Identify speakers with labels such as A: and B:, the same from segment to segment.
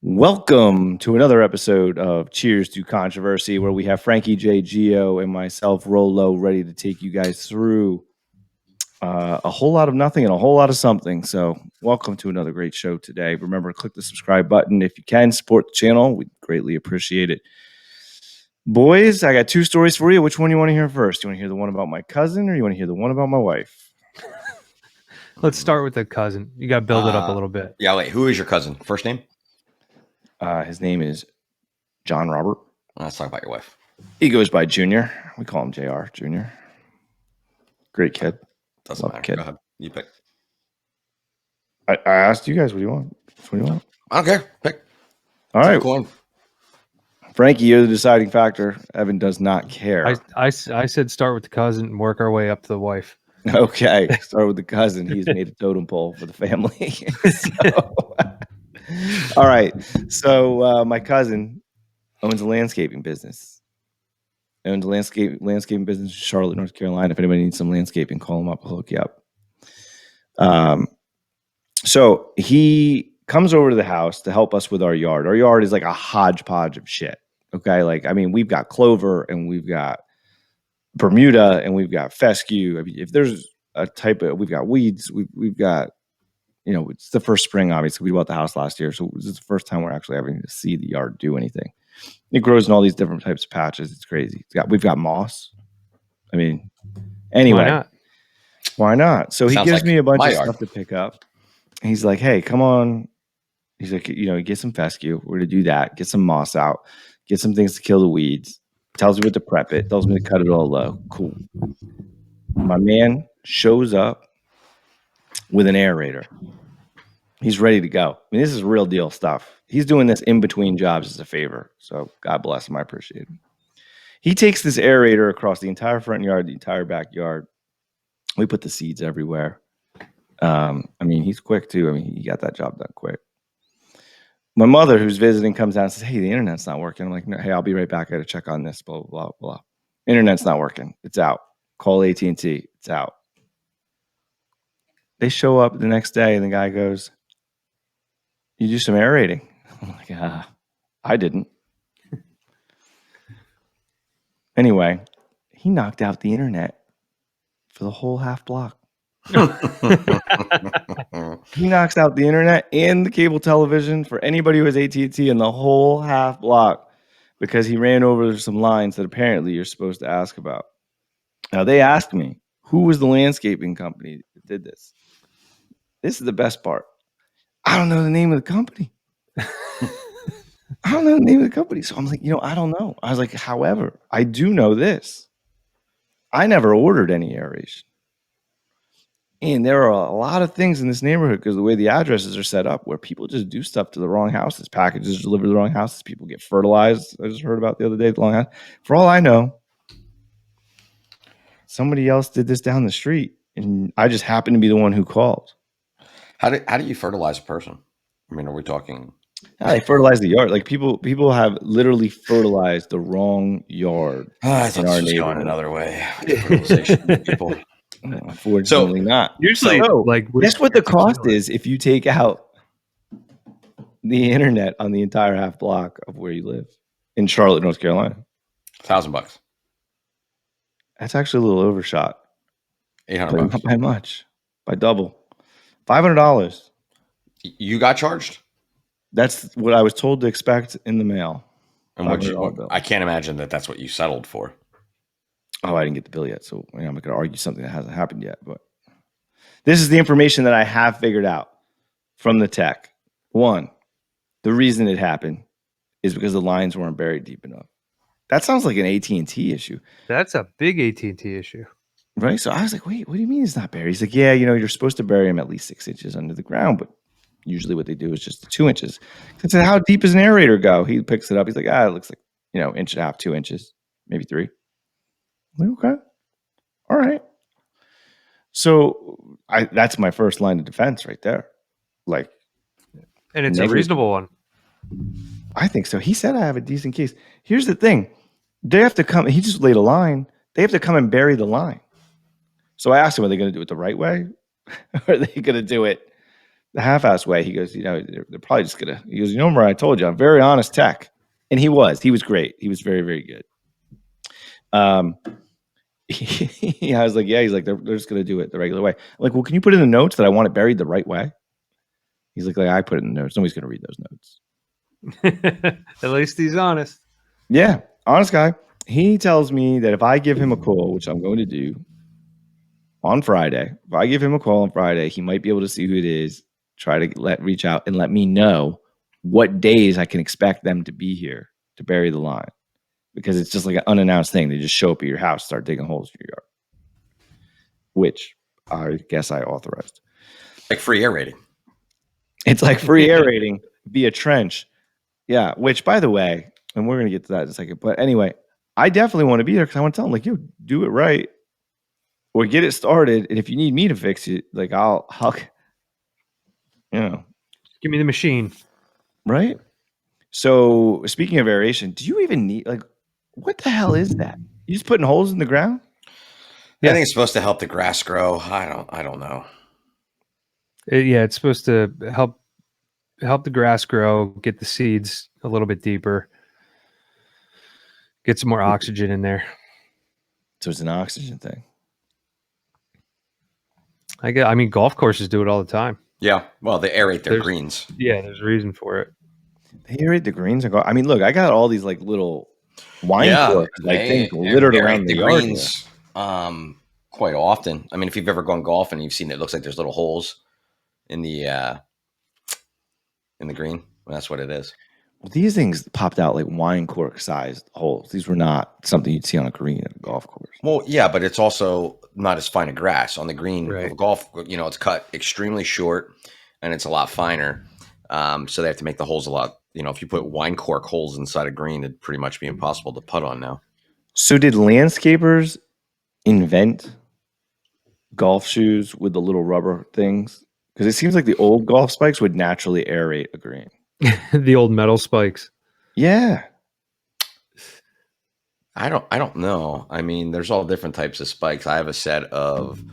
A: Welcome to another episode of Cheers to Controversy, where we have Frankie J. Gio and myself, Rolo, ready to take you guys through a whole lot of nothing and a whole lot of something. So, welcome to another great show today. Remember, click the subscribe button if you can. Support the channel. We'd greatly appreciate it. Boys, I got two stories for you. Which one do you want to hear first? Do you want to hear the one about my cousin or you want to hear the one about my wife?
B: Let's start with the cousin. You got to build it up a little bit.
C: Yeah, wait. Who is your cousin? First name?
A: His name is John Robert.
C: Let's talk about your wife.
A: He goes by Junior. We call him JR, Junior. Great kid.
C: Doesn't matter.
A: Kid.
C: Go ahead. You pick.
A: I asked you guys, what do you want? What do you want?
C: I don't care. Pick.
A: All right.
C: Cool.
A: Frankie, you're the deciding factor. Evan does not care.
B: I said start with the cousin and work our way up to the wife.
A: Okay. Start with the cousin. He's made a totem pole for the family. All right. So my cousin owns a landscaping business. Owns a landscaping business in Charlotte, North Carolina. If anybody needs some landscaping, call him up. I'll hook you up. So he comes over to the house to help us with our yard. Our yard is like a hodgepodge of shit. Okay. Like, I mean, we've got clover and we've got Bermuda and we've got fescue. I mean, if there's a type of, we've got weeds, we've got, it's the first spring, obviously. We bought the house last year. So this is the first time we're actually having to see the yard do anything. It grows in all these different types of patches. It's crazy. We've got moss. I mean, anyway. Why not? So he gives me a bunch of stuff to pick up. And he's like, hey, come on. He's like, get some fescue. We're going to do that. Get some moss out. Get some things to kill the weeds. Tells me what to prep it. Tells me to cut it all low. Cool. My man shows up with an aerator. He's ready to go. I mean, this is real deal stuff. He's doing this in between jobs as a favor. So God bless him. I appreciate him. He takes this aerator across the entire front yard, the entire backyard. We put the seeds everywhere. I mean, he's quick too. I mean, he got that job done quick. My mother, who's visiting, comes down and says, hey, the internet's not working. I'm like, no, hey, I'll be right back. I got to check on this, blah, blah, blah. Internet's not working. It's out. Call ATT. It's out. They show up the next day and the guy goes, you do some aerating. I'm like, I didn't. Anyway, he knocked out the internet for the whole half block. He knocks out the internet and the cable television for anybody who has AT&T in the whole half block because he ran over some lines that apparently you're supposed to ask about. Now, they asked me, who was the landscaping company that did this? This is the best part. I don't know the name of the company. I don't know the name of the company. So I'm like, I don't know. I was like, however, I do know this. I never ordered any aeration. And there are a lot of things in this neighborhood because the way the addresses are set up where people just do stuff to the wrong houses. Packages delivered to the wrong houses. People get fertilized. I just heard about the other day. The wrong house. For all I know, somebody else did this down the street. And I just happened to be the one who called.
C: How do you fertilize a person? I mean, are we talking?
A: They fertilize the yard. Like people have literally fertilized the wrong yard.
C: I thought this was going another way. Fertilization people.
A: Unfortunately, not.
B: Usually,
A: guess what the cost is if you take out the internet on the entire half block of where you live in Charlotte, North Carolina?
C: $1,000.
A: That's actually a little overshot.
C: $800.
A: Not by much, by double. $500.
C: You got charged?
A: That's what I was told to expect in the mail.
C: And I can't imagine that's what you settled for.
A: Oh, I didn't get the bill yet, so I'm not going to argue something that hasn't happened yet. But this is the information that I have figured out from the tech. One, the reason it happened is because the lines weren't buried deep enough. That sounds like an AT&T issue.
B: That's a big AT&T issue.
A: Right? So I was like, wait, what do you mean it's not buried? He's like, yeah, you're supposed to bury them at least 6 inches under the ground, but usually what they do is just 2 inches. I said, how deep does an aerator go? He picks it up. He's like, it looks like, 1.5 inches, 2 inches, maybe 3. I'm like, okay. All right. So that's my first line of defense right there. Like,
B: and it's a reasonable one.
A: I think so. He said I have a decent case. Here's the thing. They have to come. He just laid a line. They have to come and bury the line. So I asked him, are they going to do it the right way? Or are they going to do it the half-ass way. He goes, they're probably just gonna. He goes, remember I told you I'm very honest tech, and he was great. He was very, very good. I was like, yeah. He's like, they're just gonna do it the regular way. I'm like, well, can you put in the notes that I want it buried the right way? He's like I put it in the notes. Nobody's gonna read those notes.
B: At least he's honest.
A: Yeah, honest guy. He tells me that if I give him a call, which I'm going to do on Friday, if I give him a call on Friday, he might be able to see who it is, try to reach out and let me know what days I can expect them to be here to bury the line. Because it's just like an unannounced thing. They just show up at your house, start digging holes in your yard, which I guess I authorized.
C: Like free aerating.
A: It's like free aerating via trench. Yeah, which, by the way, and we're going to get to that in a second. But anyway, I definitely want to be there because I want to tell them, like, yo, do it right or get it started. And if you need me to fix it, like, I'll
B: give me the machine.
A: Right? So speaking of aeration, do you even need, like, what the hell is that? You just putting holes in the ground?
C: Yeah. I think it's supposed to help the grass grow. I don't know.
B: It's supposed to help the grass grow, get the seeds a little bit deeper, get some more oxygen in there.
A: So it's an oxygen thing.
B: I mean, golf courses do it all the time.
C: Yeah. Well, they aerate their greens.
B: Yeah, there's a reason for it.
A: They aerate the greens. I mean, look, I got all these like little wine corks, like things littered around the yard
C: greens quite often. I mean, if you've ever gone golfing, you've seen it looks like there's little holes in the green. Well, that's what it is.
A: Well, these things popped out like wine cork sized holes. These were not something you'd see on a green at a golf course.
C: Well, yeah, but it's also not as fine a grass on the green.
B: Right.
C: Of a golf, it's cut extremely short and it's a lot finer. So they have to make the holes a lot. If you put wine cork holes inside a green, it'd pretty much be impossible to putt on now.
A: So did landscapers invent golf shoes with the little rubber things? Because it seems like the old golf spikes would naturally aerate a green.
B: The old metal spikes.
A: Yeah.
C: I don't know. I mean, there's all different types of spikes. I have a set of,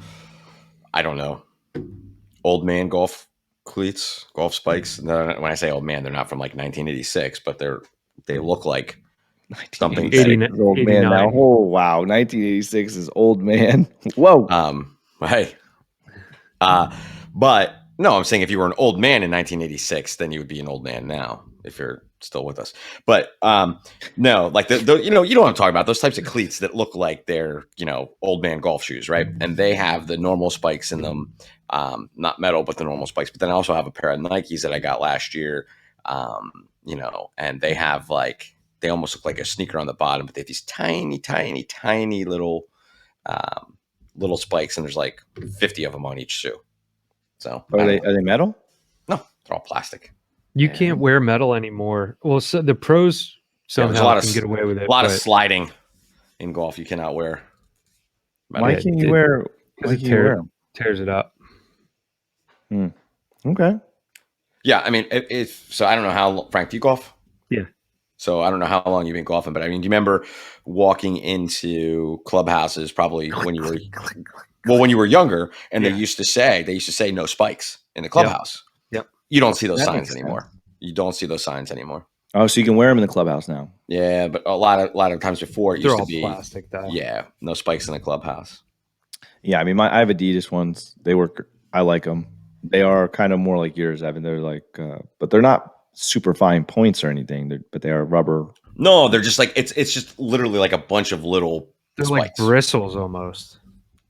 C: I don't know, old man golf cleats, golf spikes. When I say old man, they're not from like 1986, but they look like something that
A: old man now. Oh wow, 1986 is old man. Whoa.
C: Hey. But no, I'm saying if you were an old man in 1986, then you would be an old man now if you're still with us. But no, like you know what I'm talking about, those types of cleats that look like they're, old man golf shoes, right? And they have the normal spikes in them, not metal, but the normal spikes. But then I also have a pair of Nikes that I got last year, and they have they almost look like a sneaker on the bottom, but they have these tiny, tiny, tiny little spikes, and there's like 50 of them on each shoe. So
A: are they metal?
C: No, they're all plastic.
B: You can't wear metal anymore. Well, so the pros somehow can get away with it.
C: A lot of sliding in golf. You cannot wear
A: metal. Why can't you wear?
B: Tears it up.
A: Okay.
C: Yeah, I mean, so I don't know how, Frank, do you golf?
B: Yeah.
C: So I don't know how long you've been golfing, but I mean, do you remember walking into clubhouses probably when you were younger, and they used to say no spikes in the clubhouse.
B: Yep.
C: You don't see those signs anymore. You don't see those signs anymore.
A: Oh, so you can wear them in the clubhouse now.
C: Yeah, but a lot of times before it used to be
B: plastic though.
C: Yeah, no spikes in the clubhouse.
A: Yeah, I mean, I have Adidas ones. They work. I like them. They are kind of more like yours, Evan. They're like, but they're not super fine points or anything. But they are rubber.
C: No, they're just like it's just literally like a bunch of little.
B: They're spikes. Like bristles almost.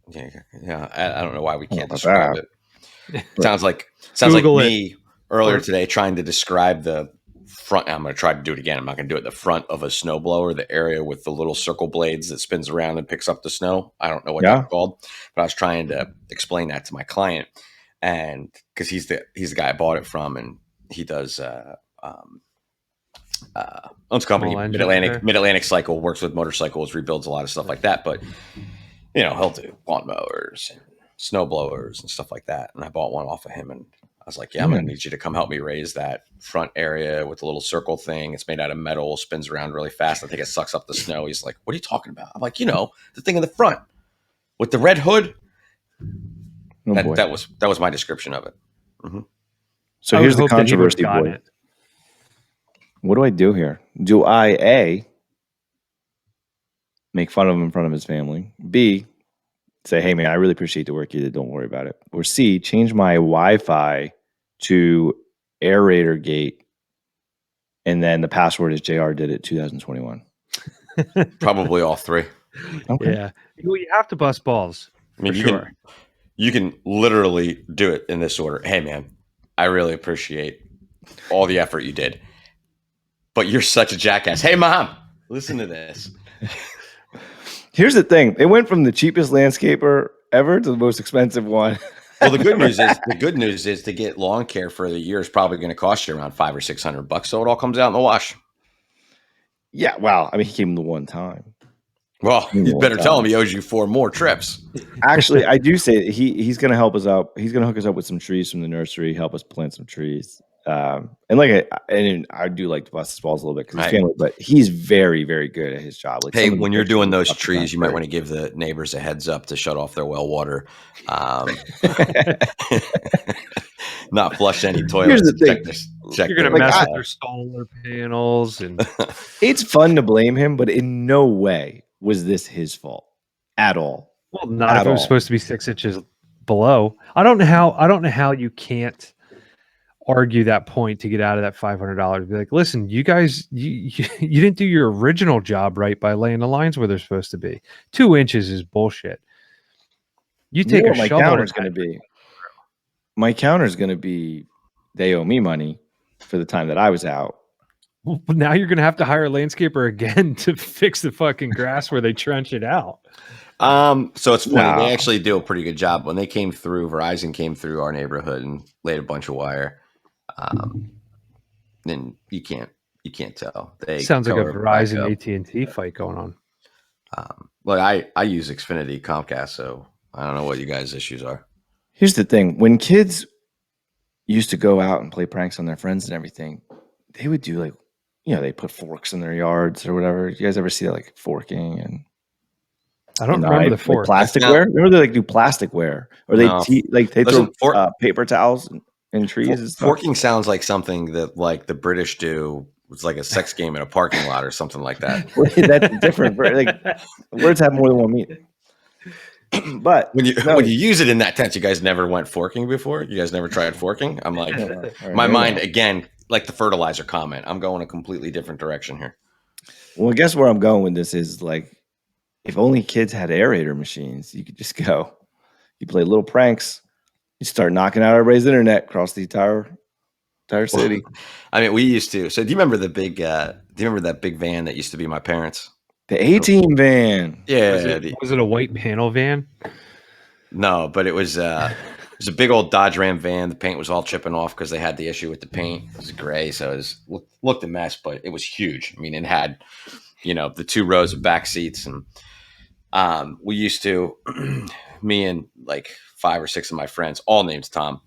C: Yeah. I don't know why we can't describe it. Sounds like me earlier today trying to describe the front. I'm going to try to do it again. I'm not going to do it. The front of a snowblower, the area with the little circle blades that spins around and picks up the snow. I don't know what that's called, but I was trying to explain that to my client, and because he's the guy I bought it from, and he does owns a company, Mid-Atlantic Cycle, works with motorcycles, rebuilds a lot of stuff like that, but. He'll do lawnmowers and snow blowers and stuff like that. And I bought one off of him, and I was like, I'm going to need you to come help me raise that front area with a little circle thing. It's made out of metal, spins around really fast. I think it sucks up the snow. He's like, what are you talking about? I'm like, the thing in the front with the red hood. That was my description of it. Mm-hmm.
A: So
B: I would
A: here's the
B: hope that he would have
A: controversy,
B: gotten
A: boy.
B: it.
A: What do I do here? Do I A, make fun of him in front of his family? B, say, hey man, I really appreciate the work you did. Don't worry about it. Or C, change my Wi-Fi to aerator gate, and then the password is JR did it 2021.
C: Probably all three.
A: Okay.
B: Yeah. Well, you have to bust balls.
C: I mean,
B: For
C: you
B: sure.
C: can literally do it in this order. Hey man, I really appreciate all the effort you did, but you're such a jackass. Hey mom, listen to this.
A: Here's the thing. It went from the cheapest landscaper ever to the most expensive one.
C: Well, the good news is to get lawn care for the year is probably going to cost you around $500 or $600. So it all comes out in the wash.
A: Yeah, well, I mean, he came the one time.
C: Well, you better tell him he owes you 4 more trips.
A: Actually, I do say he's going to help us out. He's going to hook us up with some trees from the nursery, help us plant some trees. And I do like to bust his balls a little bit because he's family, but he's very, very good at his job. Like,
C: hey, when you're doing those trees, you might want to give the neighbors a heads up to shut off their well water. Not flush any toilets.
A: Here's the thing.
B: You're going to mess with their solar panels. And
A: it's fun to blame him, but in no way was this his fault at all.
B: Well, not if it was supposed to be 6 inches below. I don't know how you can't argue that point to get out of that $500. Be like, listen, you guys, you didn't do your original job right by laying the lines where they're supposed to be. 2 inches is bullshit. You take a shovel.
A: My counter is going to be they owe me money for the time that I was out.
B: Well, now you're going to have to hire a landscaper again to fix the fucking grass where they trench it out.
C: So it's funny. They actually do a pretty good job. When they came through, Verizon came through our neighborhood and laid a bunch of wire. Then you can't tell.
B: Sounds like a Verizon AT&T fight going on.
C: Look, I use Xfinity Comcast, so I don't know what you guys' issues are.
A: Here's the thing. When kids used to go out and play pranks on their friends and everything, they would do they put forks in their yards or whatever. You guys ever see that, like forking and
B: I don't remember the fork.
A: Like plasticware? Remember they do plasticware, or they throw paper towels in trees. And stuff?
C: Forking sounds like something that like the British do. It's like a sex game in a parking lot or something like that.
A: That's different. Like, words have more than one meaning. But
C: when you use it in that tense, you guys never went forking before? You guys never tried forking? I'm like, my mind again, like the fertilizer comment. I'm going a completely different direction here.
A: Well, I guess where I'm going with this is like, if only kids had aerator machines, you could just go. You play little pranks. You start knocking out everybody's internet across the entire city.
C: I mean, we used to. So, do you remember the big? Do you remember that big van that used to be my parents?
A: The A-Team van.
C: Yeah.
B: Was it a white panel van?
C: No, but it was. It was a big old Dodge Ram van. The paint was all chipping off because they had the issue with the paint. It was gray, so it looked a mess, but it was huge. I mean, it had, the 2 rows of back seats, and we used to, me and like 5 or 6 of my friends, all named Tom,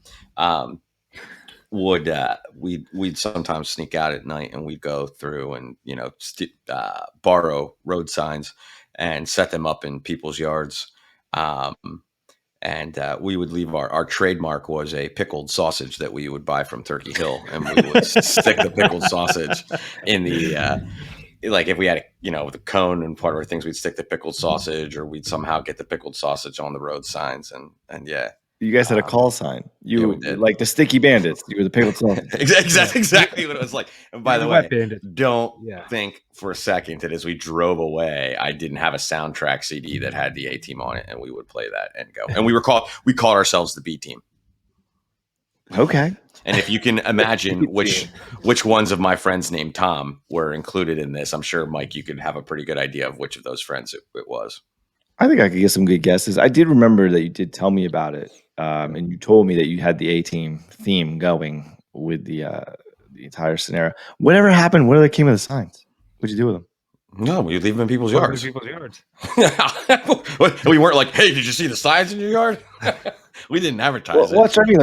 C: we'd sometimes sneak out at night and we'd go through and borrow road signs and set them up in people's yards. And we would leave our trademark was a pickled sausage that we would buy from Turkey Hill, and we would stick the pickled sausage in the like if we had with a cone and part of our things, we'd stick the pickled sausage, or we'd somehow get the pickled sausage on the road signs, and yeah.
A: You guys had a call sign. You like the Sticky Bandits. You were the pickled sausage.
C: Exactly what it was like. And by the way, don't think for a second that as we drove away, I didn't have a soundtrack CD that had the A-Team on it, and we would play that and go. And we called ourselves the B Team.
A: Okay.
C: And if you can imagine which ones of my friends named Tom were included in this, I'm sure, Mike, you could have a pretty good idea of which of those friends it was. I
A: think I could get some good guesses. I did remember that you did tell me about it. And you told me that you had the A-Team theme going with the entire scenario. Whatever happened? Whatever came of the signs? What'd you do with them?
C: No, we leave them in people's yards. We weren't like, hey, did you see the signs in your yard? We didn't advertise it.
A: What's starting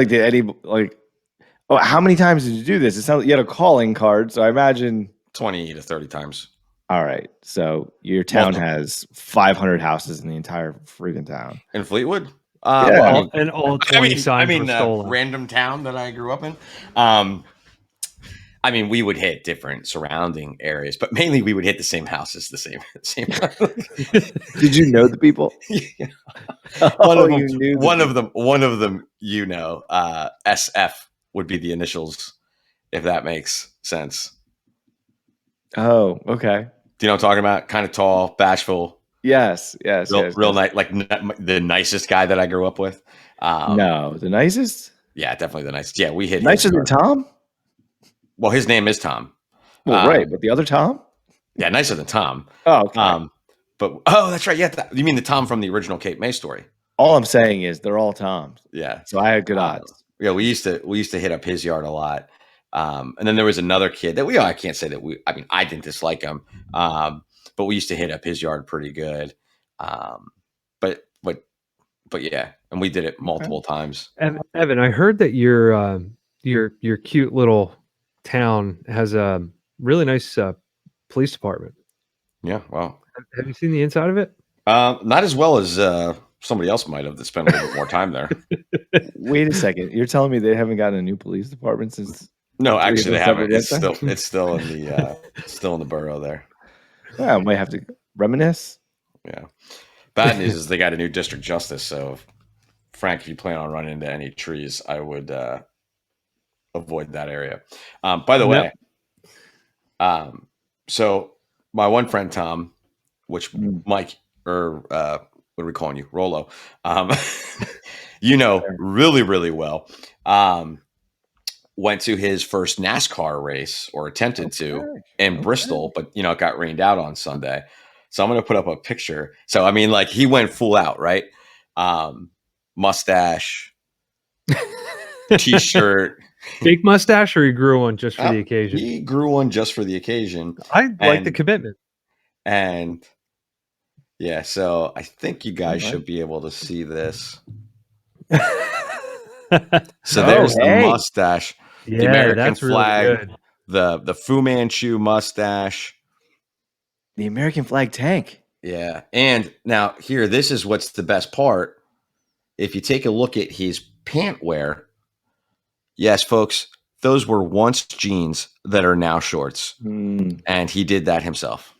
A: how many times did you do this? It sounds like you had a calling card, so I imagine
C: 20 to 30 times.
A: All right, so your town has 500 houses in the entire freaking town.
C: In Fleetwood?
A: Yeah,
C: Well,
B: And all 20 signs were stolen.
C: random town that I grew up in. I mean, we would hit different surrounding areas, but mainly we would hit the same houses, the same.
A: Did you know the people?
C: Yeah.
A: One of them. You knew
C: One of them. SF would be the initials, if that makes sense.
A: Oh, okay.
C: Do you know what I'm talking about? Kind of tall, bashful.
A: Yes.
C: Real nice, like the nicest guy that I grew up with.
A: No, the nicest.
C: Yeah, definitely the nicest. Yeah, we hit
A: Nicer than Tom.
C: Well, his name is Tom.
A: Well, right, but the other Tom.
C: Yeah, nicer than Tom.
A: Oh, okay.
C: But that's right. Yeah, you mean the Tom from the original Cape May story?
A: All I'm saying is they're all Toms.
C: Yeah.
A: So I had good odds.
C: Yeah, we used to hit up his yard a lot. And then there was another kid that I can't say that I didn't dislike him. But we used to hit up his yard pretty good. But yeah, and we did it multiple times.
B: Evan, I heard that your cute little town has a really nice police department.
C: Yeah, well,
B: have you seen the inside of it?
C: Not as well as somebody else might have that spent a little bit more time there.
A: Wait a second, you're telling me they haven't gotten a new police department since?
C: No, actually, they haven't. It's still in the borough there.
A: Yeah, I might have to reminisce.
C: Yeah. Bad news is they got a new district justice. So, Frank, if you plan on running into any trees, I would avoid that area. By the way, so my one friend Tom, which Mike, or what are we calling you, Rolo? Really, really well. Went to his first NASCAR race, or attempted to, in Bristol, but it got rained out on Sunday. So I'm going to put up a picture. So, I mean, like, he went full out, right? Mustache, t-shirt.
B: Fake mustache, or he grew one just for the occasion?
C: He grew one just for the occasion.
B: I like the commitment.
C: And yeah, so I think you guys should be able to see this. So there's the mustache, the American flag,
B: really good.
C: the Fu Manchu mustache.
A: The American flag tank.
C: Yeah. And now here, this is what's the best part. If you take a look at his pant wear, yes, folks, those were once jeans that are now shorts. And he did that himself.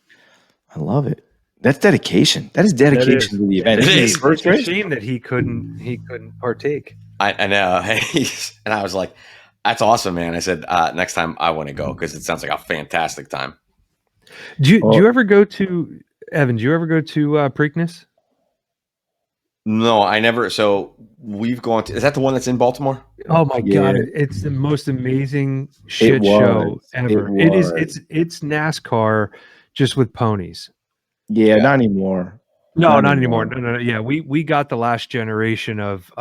A: I love it. That's dedication. That is dedication to the event.
B: It's a shame that he couldn't partake.
C: I know. And I was like, that's awesome, man. I said, next time I want to go, because it sounds like a fantastic time.
B: Do you ever go to, Evan, do you ever go to Preakness?
C: No, I never. So we've gone to, is that the one that's in Baltimore?
B: Oh my God. It's the most amazing shit show ever. It's NASCAR just with ponies.
A: Yeah, not anymore.
B: No, not anymore. No. Yeah, we got the last generation of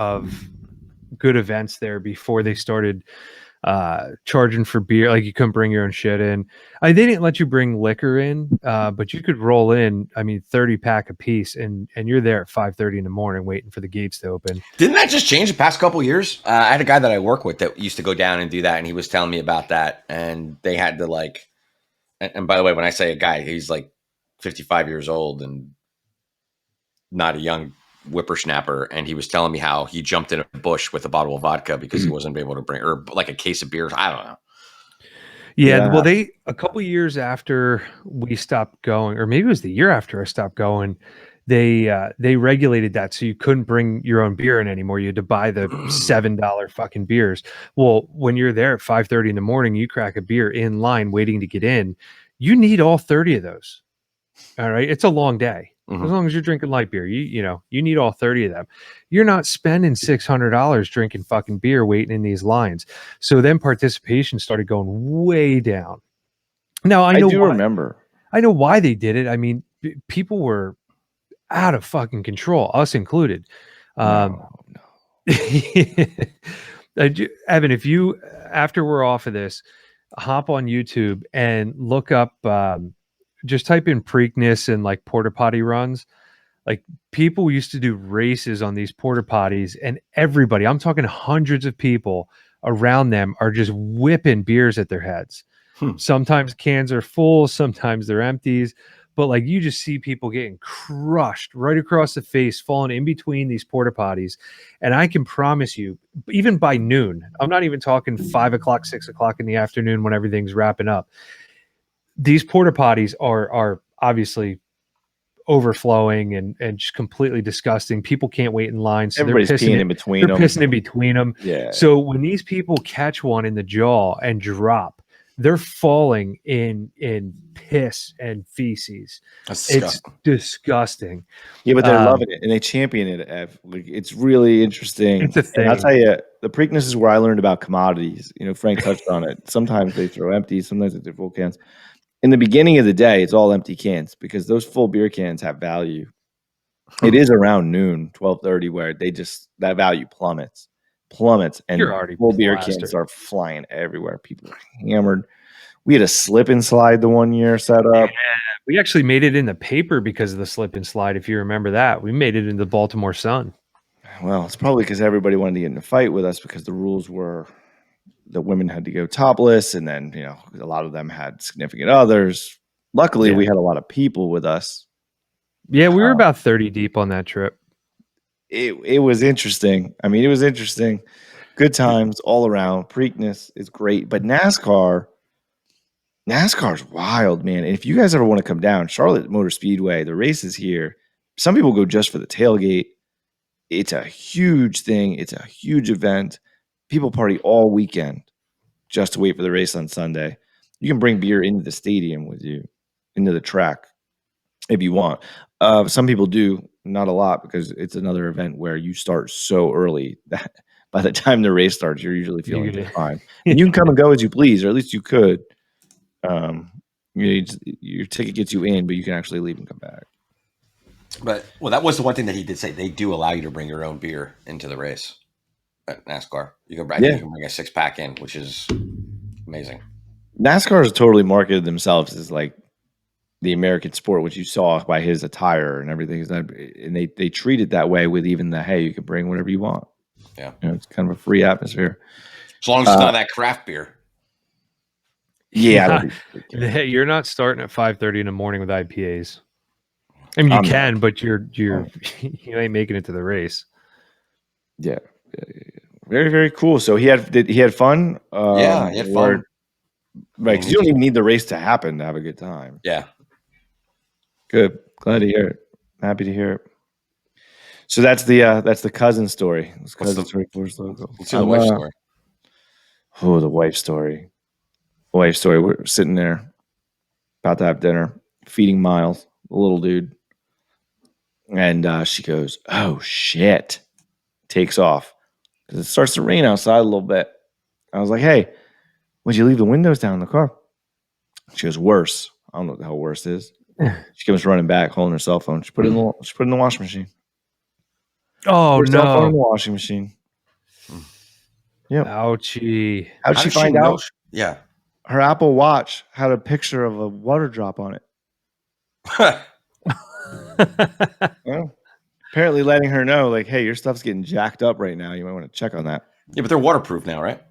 B: good events there before they started charging for beer. Like, you couldn't bring your own shit in. They didn't let you bring liquor in, but you could roll in, 30-pack a piece, and you're there at 5:30 in the morning waiting for the gates to open.
C: Didn't that just change the past couple of years? I had a guy that I work with that used to go down and do that, and he was telling me about that, and they had to and by the way, when I say a guy, he's like 55 years old and not a young whippersnapper, and he was telling me how he jumped in a bush with a bottle of vodka because he wasn't able to bring, or like a case of beers. I don't know.
B: Yeah. Well, a couple of years after we stopped going, or maybe it was the year after I stopped going, they regulated that, so you couldn't bring your own beer in anymore. You had to buy the $7 fucking beers. Well, when you're there at 5:30 in the morning, you crack a beer in line waiting to get in. You need all 30 of those. All right, it's a long day. As long as you're drinking light beer, you need all 30 of them. You're not spending $600 drinking fucking beer waiting in these lines. So then participation started going way down. Now I remember. I know why they did it. People were out of fucking control, us included. No. Evan, if you, after we're off of this, hop on YouTube and look up, just type in Preakness and like porta potty runs. Like, people used to do races on these porta potties, and everybody, I'm talking hundreds of people around them, are just whipping beers at their heads. Sometimes cans are full, sometimes they're empties, but like you just see people getting crushed right across the face, falling in between these porta potties. And I can promise you, even by noon, I'm not even talking 5 o'clock, 6 o'clock in the afternoon when everything's wrapping up. These porta potties are obviously overflowing and just completely disgusting. People can't wait in line, so
A: Everybody's peeing in between
B: they're
A: them.
B: pissing in between them.
A: Yeah.
B: So when these people catch one in the jaw and drop, they're falling in piss and feces.
C: That's
B: It's
C: disgusting.
B: disgusting.
A: Yeah, but they're loving it and they champion it. Ev. Like, it's really interesting.
B: It's a
A: And I'll
B: thing.
A: tell you, the Preakness is where I learned about commodities. You know, Frank touched on it. Sometimes they throw empties, sometimes they throw full cans. In the beginning of the day, it's all empty cans because those full beer cans have value. It is around noon, 12:30, where that value plummets, and
B: You're already
A: full beer
B: plastered.
A: cans are flying everywhere. People are hammered. We had a slip and slide the one year set up.
B: We actually made it in the paper because of the slip and slide. If you remember that, we made it in the Baltimore Sun.
A: Well, it's probably because everybody wanted to get in a fight with us because the rules were the women had to go topless, and then a lot of them had significant others. Luckily, we had a lot of people with us.
B: Yeah, we were about 30 deep on that trip.
A: It was interesting. I mean, it was interesting. Good times all around. Preakness is great, but NASCAR's wild, man. And if you guys ever want to come down, Charlotte Motor Speedway, the race is here. Some people go just for the tailgate. It's a huge thing. It's a huge event. People party all weekend just to wait for the race on Sunday. You can bring beer into the stadium with you, into the track, if you want. Some people do, not a lot, because it's another event where you start so early that by the time the race starts, you're usually feeling just fine. And you can come and go as you please, or at least you could. Your ticket gets you in, but you can actually leave and come back.
C: But that was the one thing that he did say. They do allow you to bring your own beer into the race at NASCAR. You can bring a 6-pack in, which is amazing.
A: NASCAR has totally marketed themselves as like the American sport, which you saw by his attire and everything. And they treat it that way with even the, hey, you can bring whatever you want.
C: Yeah.
A: It's kind of a free atmosphere.
C: As long as it's none of that craft beer.
B: Yeah. You're not starting at 5:30 in the morning with IPAs. I mean, you can, but you ain't making it to the race.
A: Yeah. Very, very cool. So he had fun.
C: He had fun.
A: Right, because you don't even need the race to happen to have a good time.
C: Yeah.
A: Good. Glad to hear it. Happy to hear it. So that's the cousin story.
C: Let's see the wife story.
A: Oh, the wife story. Wife story. We're sitting there, about to have dinner, feeding Miles, the little dude. And she goes, "Oh, shit." Takes off. Because it starts to rain outside a little bit. I was like, "Hey, would you leave the windows down in the car?" She goes, "Worse." I don't know what the hell worse is. She comes running back, holding her cell phone. She put it in the washing machine.
B: Oh,
A: put her cell phone
B: no.
A: in the washing machine. Yep.
B: Ouchie.
A: How'd she find out?
C: Yeah.
A: Her Apple Watch had a picture of a water drop on it. Well, apparently letting her know, like, hey, your stuff's getting jacked up right now. You might want to check on that.
C: Yeah, but they're waterproof now, right?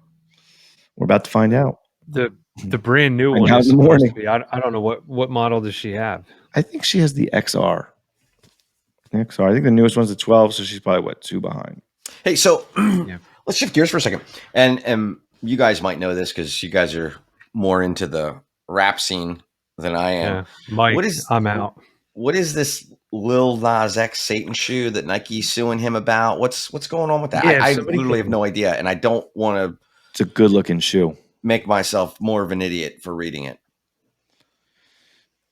A: We're about to find out.
B: The brand new one is supposed to be. I don't know what model does she have.
A: I think she has the XR. I think the newest one's the 12, so she's probably 2 behind.
C: Hey, so let's shift gears for a second. And you guys might know this because you guys are more into the rap scene than I am.
B: Yeah. Mike, I'm out.
C: What is this Lil Nas X Satan shoe that Nike's suing him about? What's going on with that?
B: Yeah,
C: I literally have no idea, and I don't want to.
A: It's a good looking shoe.
C: Make myself more of an idiot for reading it.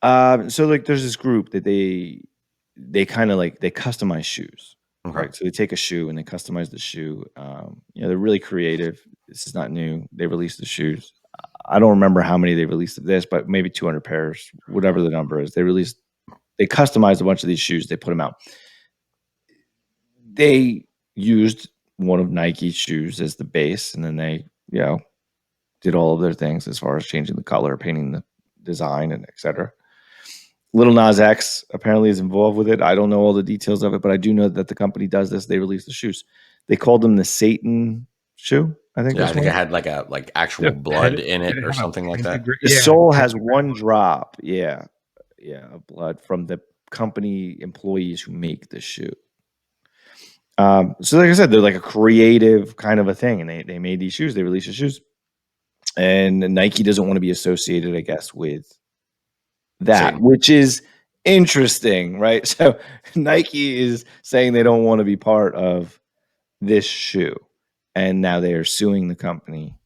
A: So like, there's this group that they kind of like they customize shoes, right? So they take a shoe and they customize the shoe. They're really creative. This is not new. They released the shoes. I don't remember how many they released of this, but maybe 200 pairs, whatever the number is. They customized a bunch of these shoes. They put them out. They used one of Nike's shoes as the base, and then they, did all of their things as far as changing the color, painting the design, and etc. Lil Nas X apparently is involved with it. I don't know all the details of it, but I do know that the company does this. They release the shoes. They called them the Satan shoe. I think.
C: Yeah, I think it had like actual blood in it or something like that.
A: The sole has one drop. Yeah. of blood from the company employees who make the shoe. So like I said, they're like a creative kind of a thing, and they made these shoes. They released the shoes, and Nike doesn't want to be associated, I guess, with that,
C: Satan.
A: which is interesting, right? So Nike is saying they don't want to be part of this shoe, and now they are suing the company.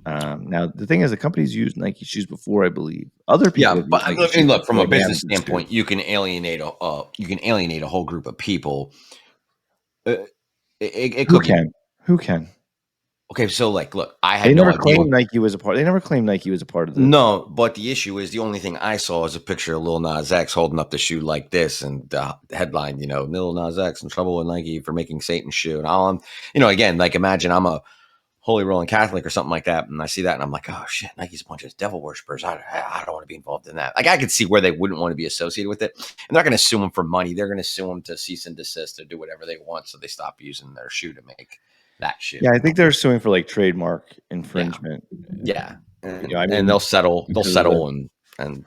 A: Now the thing is, the company's used Nike shoes before, I believe. Other people
C: Yeah,
A: have
C: but
A: used Nike
C: look,
A: shoes
C: and look, from
A: before,
C: a
A: and they haven't
C: business
A: been sued.
C: standpoint, you can alienate a whole group of people. It
A: Who
C: could be
A: can? Who can?
C: okay. So, like, look, I
A: They
C: had no
A: never
C: idea.
A: claimed Nike was a part. They never claimed Nike was a part of the.
C: No, but the issue is the only thing I saw is a picture of Lil Nas X holding up the shoe like this, and the headline, Lil Nas X in trouble with Nike for making Satan shoe. And all again, like, imagine I'm a Holy Roman Catholic or something like that, and I see that, and I'm like, oh shit, Nike's a bunch of devil worshippers. I don't want to be involved in that. Like, I could see where they wouldn't want to be associated with it, and they're not going to sue them for money. They're going to sue them to cease and desist or do whatever they want, so they stop using their shoe to make that shoe.
A: Yeah, I think they're suing for like trademark infringement.
C: Yeah,
A: I mean,
C: and they'll settle. They'll
A: because of
C: settle and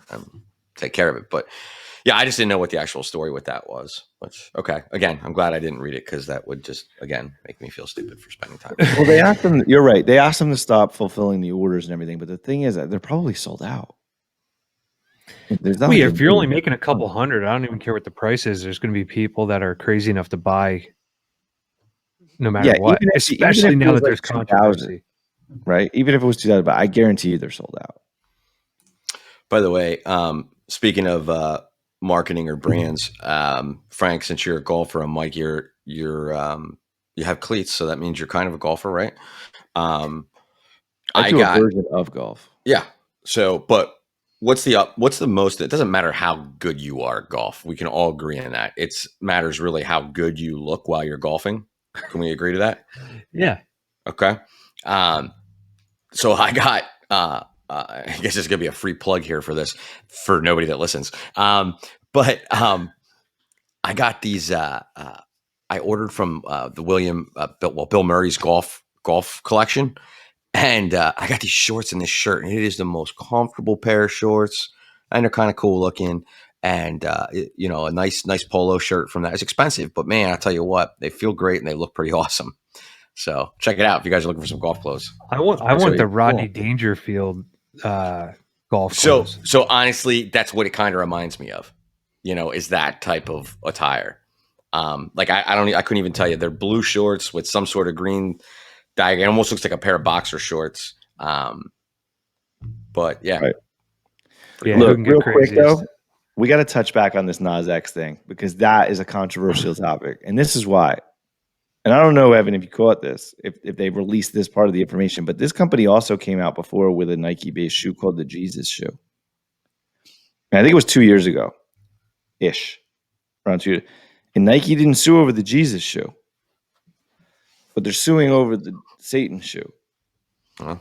C: take care of it. But yeah, I just didn't know what the actual story with that was. Which, okay, again, I'm glad I didn't read it because that would just make me feel stupid for spending time.
A: Well, they asked them. You're right. They asked them to stop fulfilling the orders and everything. But the thing is that they're probably sold out. There's not.
B: If you're only making a couple hundred, I don't even care what the price is. There's going to be people that are crazy enough to buy, no matter what. Especially now that there's controversy,
A: right? Even if it was 2000, but I guarantee you they're sold out.
C: By the way, speaking of marketing or brands, Frank, since you're a golfer, and Mike, you have cleats, so that means you're kind of a golfer, right?
A: I do a version of golf.
C: Yeah. So, but what's the most? It doesn't matter how good you are at golf. We can all agree on that. It matters really how good you look while you're golfing. Can we agree to that?
B: Yeah.
C: Okay. So I got. I guess it's gonna be a free plug here for this for nobody that listens. But I got these. I ordered from the Bill Murray's golf collection, and I got these shorts and this shirt, and it is the most comfortable pair of shorts, and they're kind of cool looking, and a nice polo shirt from that. It's expensive, but man, I tell you what, they feel great and they look pretty awesome. So check it out if you guys are looking for some golf clothes.
B: I want the Rodney Dangerfield golf clothes.
C: So honestly, that's what it kind of reminds me of. Is that type of attire. Like I couldn't even tell you. They're blue shorts with some sort of green diagram. It almost looks like a pair of boxer shorts. But yeah.
A: Right.
B: Yeah,
A: look, real quick though, we got to touch back on this Nas X thing because that is a controversial topic, and this is why. And I don't know, Evan, if you caught this, if they released this part of the information, but this company also came out before with a Nike-based shoe called the Jesus shoe. And I think it was 2 years ago-ish, around 2 years. And Nike didn't sue over the Jesus shoe, but they're suing over the Satan shoe.
C: Huh?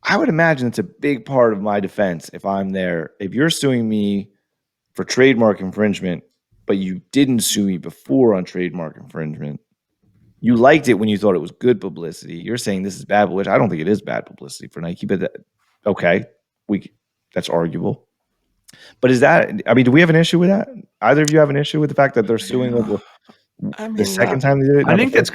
A: I would imagine it's a big part of my defense if I'm there. If you're suing me for trademark infringement, but you didn't sue me before on trademark infringement, you liked it when you thought it was good publicity. You're saying this is bad publicity. I don't think it is bad publicity for Nike, but that's arguable. But do we have an issue with that? Either of you have an issue with the fact that they're suing over the second time they did it?
B: I think it's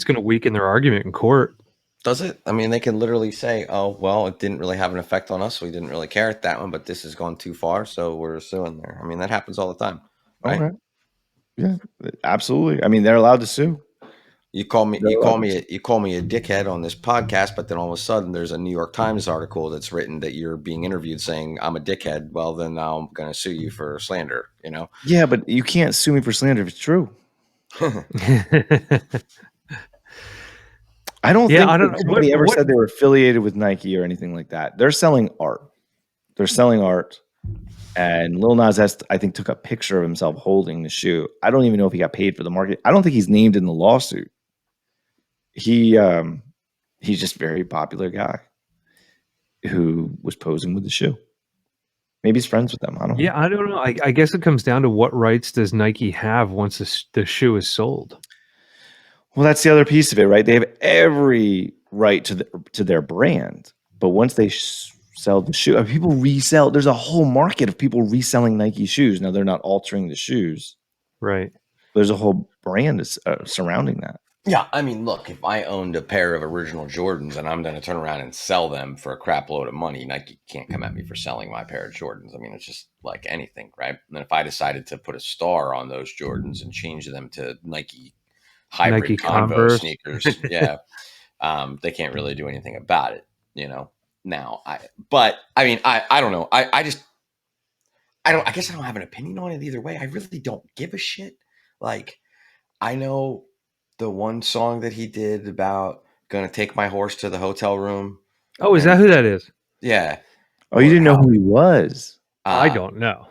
B: gonna weaken their argument in court.
C: Does it? I mean, they can literally say, "Oh, well, it didn't really have an effect on us. So we didn't really care at that one, but this has gone too far, so we're suing there." I mean, that happens all the time, right?
A: Okay. Yeah, absolutely. I mean, they're allowed to sue.
C: You call me a dickhead on this podcast, but then all of a sudden there's a New York Times article that's written that you're being interviewed saying I'm a dickhead. Well, then now I'm going to sue you for slander.
A: Yeah, but you can't sue me for slander if it's true. I don't think somebody ever said they were affiliated with Nike or anything like that. They're selling art. And Lil Nas X, I think, took a picture of himself holding the shoe. I don't even know if he got paid for the market. I don't think he's named in the lawsuit. He's just a very popular guy who was posing with the shoe. Maybe he's friends with them. I don't know.
B: Yeah, I don't know. I guess it comes down to what rights does Nike have once the shoe is sold.
A: Well, that's the other piece of it, right? They have every right to their brand, but once they sell the shoe. People resell. There's a whole market of people reselling Nike shoes. Now they're not altering the shoes.
B: Right.
A: There's a whole brand surrounding that.
C: Yeah, I mean, look, if I owned a pair of original Jordans and I'm going to turn around and sell them for a crap load of money, Nike can't come at me for selling my pair of Jordans. I mean, it's just like anything, right? And then if I decided to put a star on those Jordans and change them to Nike hybrid
B: Nike
C: Converse
B: Converse.
C: sneakers, yeah, they can't really do anything about it, you know. Now, I don't know. I guess I don't have an opinion on it either way. I really don't give a shit. Like, I know the one song that he did about gonna take my horse to the hotel room.
B: Oh, is that who that is?
C: Yeah.
A: Oh, you didn't know who he was?
B: I don't know.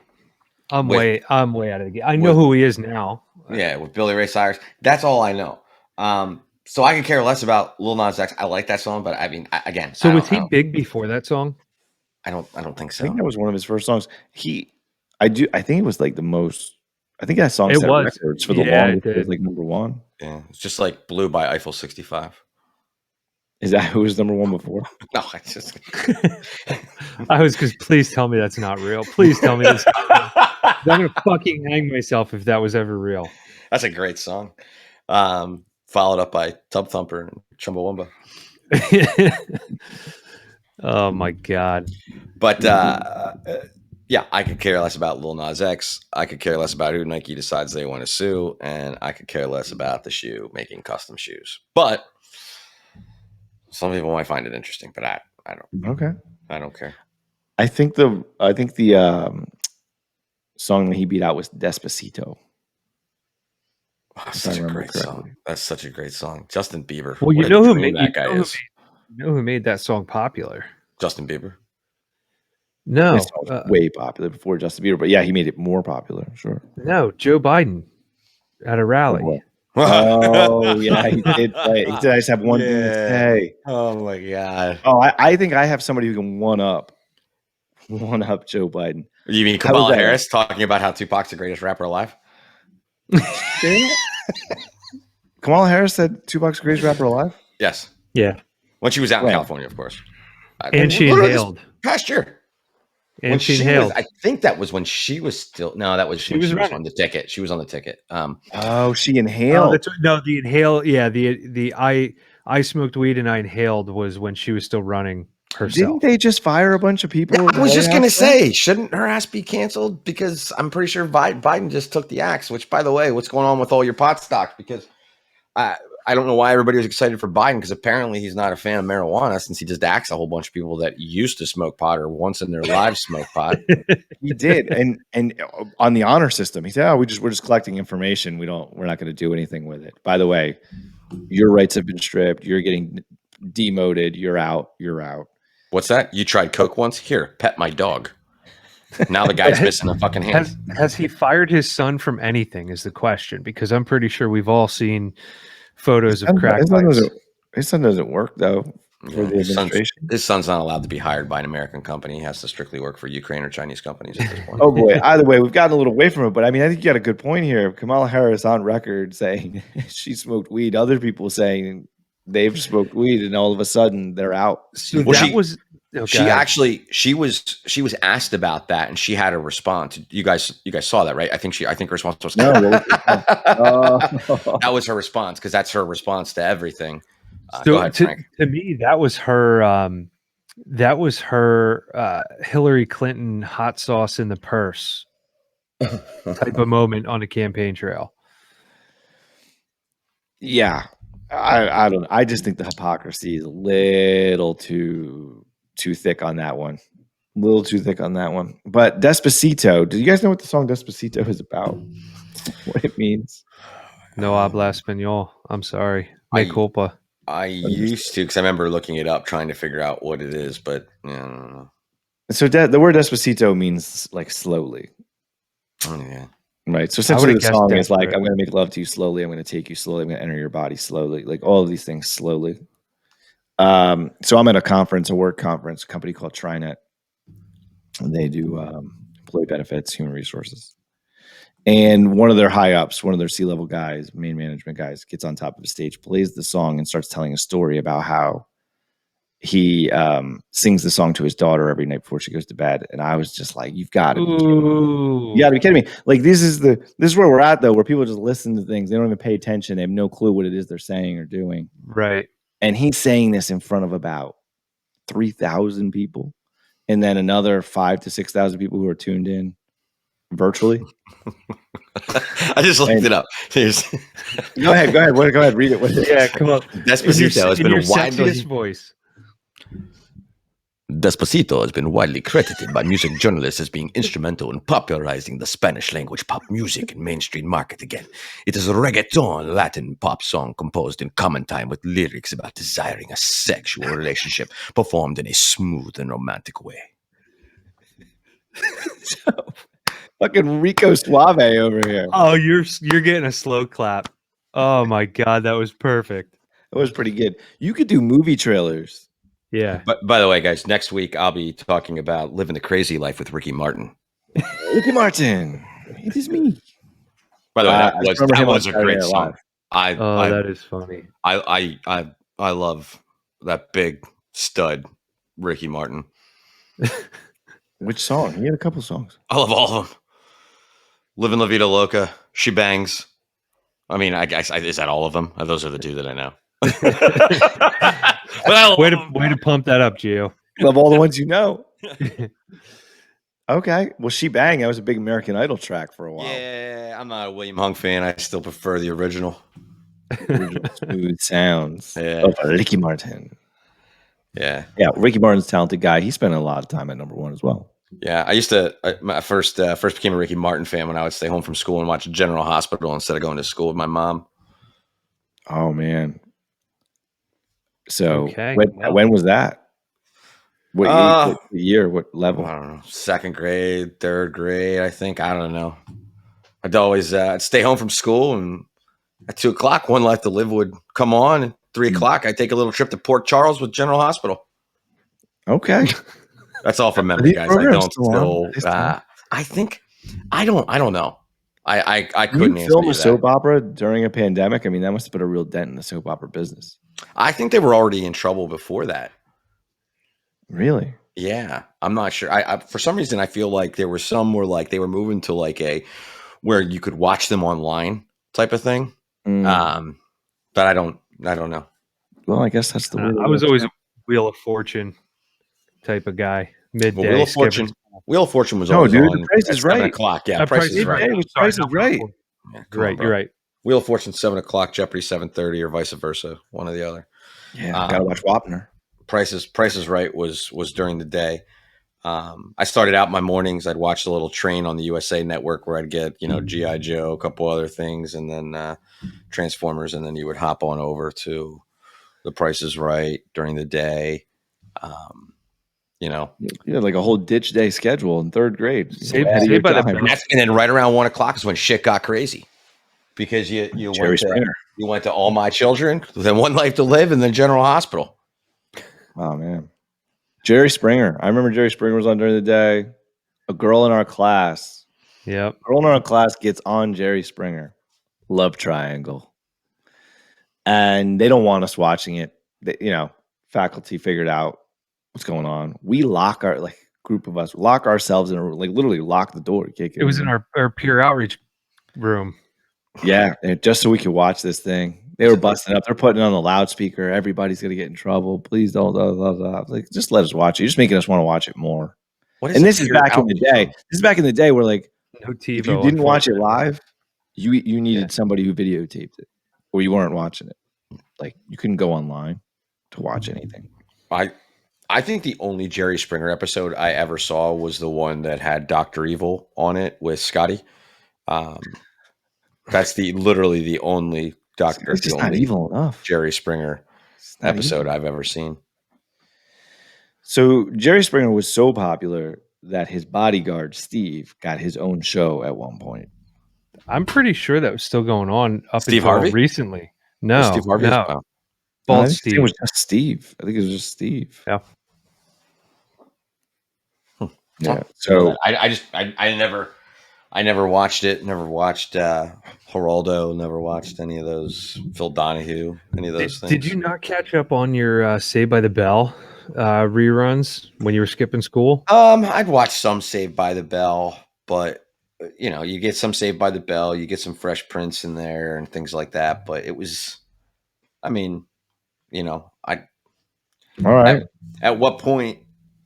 B: I'm way out of the game. I know
C: with-
B: who he is now.
C: Yeah, with Billy Ray Cyrus. That's all I know. So I could care less about Lil Nas X. I like that song, but I mean, again.
B: So was he big before that song?
C: I don't think so.
A: I think that was one of his first songs. I think it was like the most. I think that song
B: It
A: set
B: was.
A: records for the
B: Yeah,
A: longest.
B: it
A: It was
B: did.
A: like number one.
C: Yeah, it's just like Blue by Eiffel 65.
A: Is that who was number one before?
C: No, I just.
B: I was because please tell me that's not real. Please tell me that's not real. I'm gonna fucking hang myself if that was ever real.
C: That's a great song. Followed up by Tub Thumper and Chumbawamba.
B: Oh my god.
C: But yeah, I could care less about Lil Nas X. I could care less about who Nike decides they want to sue, and I could care less about the shoe making custom shoes. But some people might find it interesting, but I don't.
A: Okay.
C: I don't care.
A: I think the song that he beat out was Despacito.
C: Oh, such a great song. That's such a great song. Justin Bieber.
B: Well, you know who made
C: that guy is.
B: You know who made that song popular?
C: Justin Bieber.
B: No,
A: This song was way popular before Justin Bieber, but yeah, he made it more popular. Sure.
B: no, Joe Biden at a rally.
A: Oh yeah, he did play. He said, "I just have one thing to say."
C: Oh my god.
A: Oh, I think I have somebody who can one up Joe Biden.
C: You mean Kamala Harris talking about how Tupac's the greatest rapper alive?
A: Kamala Harris said Tupac's the greatest rapper alive?
C: Yes.
B: Yeah.
C: When she was out in California, of course.
B: And she inhaled.
C: Past year.
B: And she inhaled.
C: I think that was when she was still. No, that was
B: she
C: when
B: was
C: she was on the ticket. She was on the ticket.
A: Oh, she inhaled.
B: The inhale. Yeah, the I smoked weed and I inhaled was when she was still running herself.
A: Didn't they just fire a bunch of people?
C: I was just going to say, shouldn't her ass be canceled? Because I'm pretty sure Biden just took the axe, which, by the way, what's going on with all your pot stocks? Because I don't know why everybody was excited for Biden, because apparently he's not a fan of marijuana, since he just axed a whole bunch of people that used to smoke pot or once in their lives smoke pot.
A: He did. And on the honor system, he said, "Oh, we're just collecting information. We're not going to do anything with it. By the way, your rights have been stripped. You're getting demoted. You're out. You're out."
C: What's that? You tried coke once? Here, pet my dog. Now the guy's missing a fucking hand.
B: Has he fired his son from anything is the question, because I'm pretty sure we've all seen photos of crack pipes.
A: His son doesn't work, though, for the administration.
C: His son's not allowed to be hired by an American company. He has to strictly work for Ukraine or Chinese companies at this point.
A: Oh, boy. Either way, we've gotten a little away from it, but I mean, I think you got a good point here. Kamala Harris on record saying she smoked weed. Other people saying they've smoked weed, and all of a sudden they're out.
B: So
C: she was asked about that, and she had a response. You guys saw that, right? I think her response was
A: no.
C: That was her response, because that's her response to everything.
B: So ahead, to me, that was her. Hillary Clinton hot sauce in the purse type of moment on a campaign trail.
A: Yeah. I don't know. I just think the hypocrisy is a little too thick on that one. A little too thick on that one. But Despacito, do you guys know what the song Despacito is about? What it means?
B: No habla español. I'm sorry. Me culpa.
C: I used to, because I remember looking it up, trying to figure out what it is, but I don't know.
A: So the word Despacito means like slowly.
C: Oh, yeah.
A: Right. So essentially the song is like, I'm going to make love to you slowly. I'm going to take you slowly. I'm going to enter your body slowly. Like all of these things slowly. So I'm at a work conference, a company called TriNet. And they do employee benefits, human resources. And one of their high ups, one of their C-level guys, main management guys, gets on top of the stage, plays the song, and starts telling a story about how he sings the song to his daughter every night before she goes to bed, and I was just like, "You've got to be kidding me. You got to be kidding me!" Like this is where we're at though, where people just listen to things, they don't even pay attention, they have no clue what it is they're saying or doing.
B: Right.
A: And he's saying this in front of about 3,000 people, and then another 5,000 to 6,000 people who are tuned in virtually.
C: I just looked it up.
A: Go ahead. Go ahead. Read it.
B: Yeah, come on.
C: Despacito has been widely
B: voice.
C: Despacito has been widely credited by music journalists as being instrumental in popularizing the Spanish language pop music in mainstream market again. It is a reggaeton Latin pop song composed in common time with lyrics about desiring a sexual relationship performed in a smooth and romantic way.
A: Fucking Rico Suave over here.
B: Oh, you're getting a slow clap. Oh my God, that was perfect.
A: That was pretty good. You could do movie trailers.
B: Yeah.
C: But by the way, guys, next week I'll be talking about living the crazy life with Ricky Martin.
A: Ricky Martin, it is me.
C: By the way, that was a great song.
B: That is funny.
C: I love that big stud, Ricky Martin.
A: Which song? He had a couple songs.
C: I love all of them. Living La Vida Loca, She Bangs. I mean, I guess is that all of them? Those are the two that I know.
B: Well, way to pump that up, Gio.
A: Love all the ones you know. Okay. Well, She Bang, that was a big American Idol track for a while.
C: Yeah, I'm not a William Hung fan. I still prefer the original.
A: Smooth sounds
C: of
A: Ricky Martin.
C: Yeah.
A: Yeah, Ricky Martin's a talented guy. He spent a lot of time at number one as well.
C: Yeah, I used to. I first became a Ricky Martin fan when I would stay home from school and watch General Hospital instead of going to school with my mom.
A: Oh man! So when was that? What year? What level?
C: I don't know. Second grade, third grade. I think. I don't know. I'd always I'd stay home from school, and at 2:00, One Life to Live would come on. And 3:00, I'd take a little trip to Port Charles with General Hospital.
A: Okay.
C: That's all from memory, guys. I don't still. I think I don't know. I couldn't
A: answer film a soap opera during a pandemic. I mean, that must have put a real dent in the soap opera business.
C: I think they were already in trouble before that.
A: Really?
C: Yeah, I'm not sure. I for some reason I feel like there were some where like they were moving to like where you could watch them online type of thing. But I don't know.
A: Well, I guess that's the way.
B: I was always a Wheel of Fortune type of guy. Midday.
C: Well, Wheel of Fortune was always on. The Price is Right. 7:00. Yeah, Price is Right.
A: Price is Right.
C: Yeah,
B: you're right.
C: Wheel of Fortune 7:00, Jeopardy 7:30, or vice versa, one or the other.
A: Yeah, gotta watch Wapner.
C: Price is Right was during the day. I started out my mornings. I'd watch the little train on the USA Network where I'd get G.I. Joe, a couple other things, and then Transformers, and then you would hop on over to The Price is Right during the day.
A: You had like a whole ditch day schedule in third grade.
C: And then right around 1:00 is when shit got crazy, because you went to All My Children, then One Life to Live, and then General Hospital.
A: Oh man, Jerry Springer. I remember Jerry Springer was on during the day. A girl in our class.
B: Yep.
A: A girl in our class gets on Jerry Springer. Love triangle. And they don't want us watching it. Faculty figured out what's going on. We lock our group of us, lock ourselves in a room, literally lock the door.
B: It was in our peer outreach room.
A: Yeah, just so we could watch this thing. They were busting up. They're putting it on the loudspeaker. Everybody's gonna get in trouble. Please don't. Just let us watch it. You're just making us want to watch it more. And this is back in the day. This is back in the day where
B: no TiVo,
A: if you didn't watch it live, you needed somebody who videotaped it, or you weren't watching it. You couldn't go online to watch anything.
C: I think the only Jerry Springer episode I ever saw was the one that had Dr. Evil on it with Scotty. That's literally the only
A: not evil enough
C: Jerry Springer episode I've ever seen.
A: So Jerry Springer was so popular that his bodyguard Steve got his own show at one point.
B: I'm pretty sure that was still going on up
C: Steve
B: until
C: Harvey?
B: Recently. No,
C: Steve Harvey.
B: No.
A: Bald Steve. It was just Steve. I think it was just Steve.
B: Yeah.
A: Yeah. So
C: I never watched it. Never watched Geraldo. Never watched any of those. Phil Donahue. Any of those things.
B: Did you not catch up on your Saved by the Bell reruns when you were skipping school?
C: I'd watch some Saved by the Bell, but you get some Saved by the Bell, you get some Fresh Prince in there and things like that. But it was, I mean, I
A: All right.
C: at what point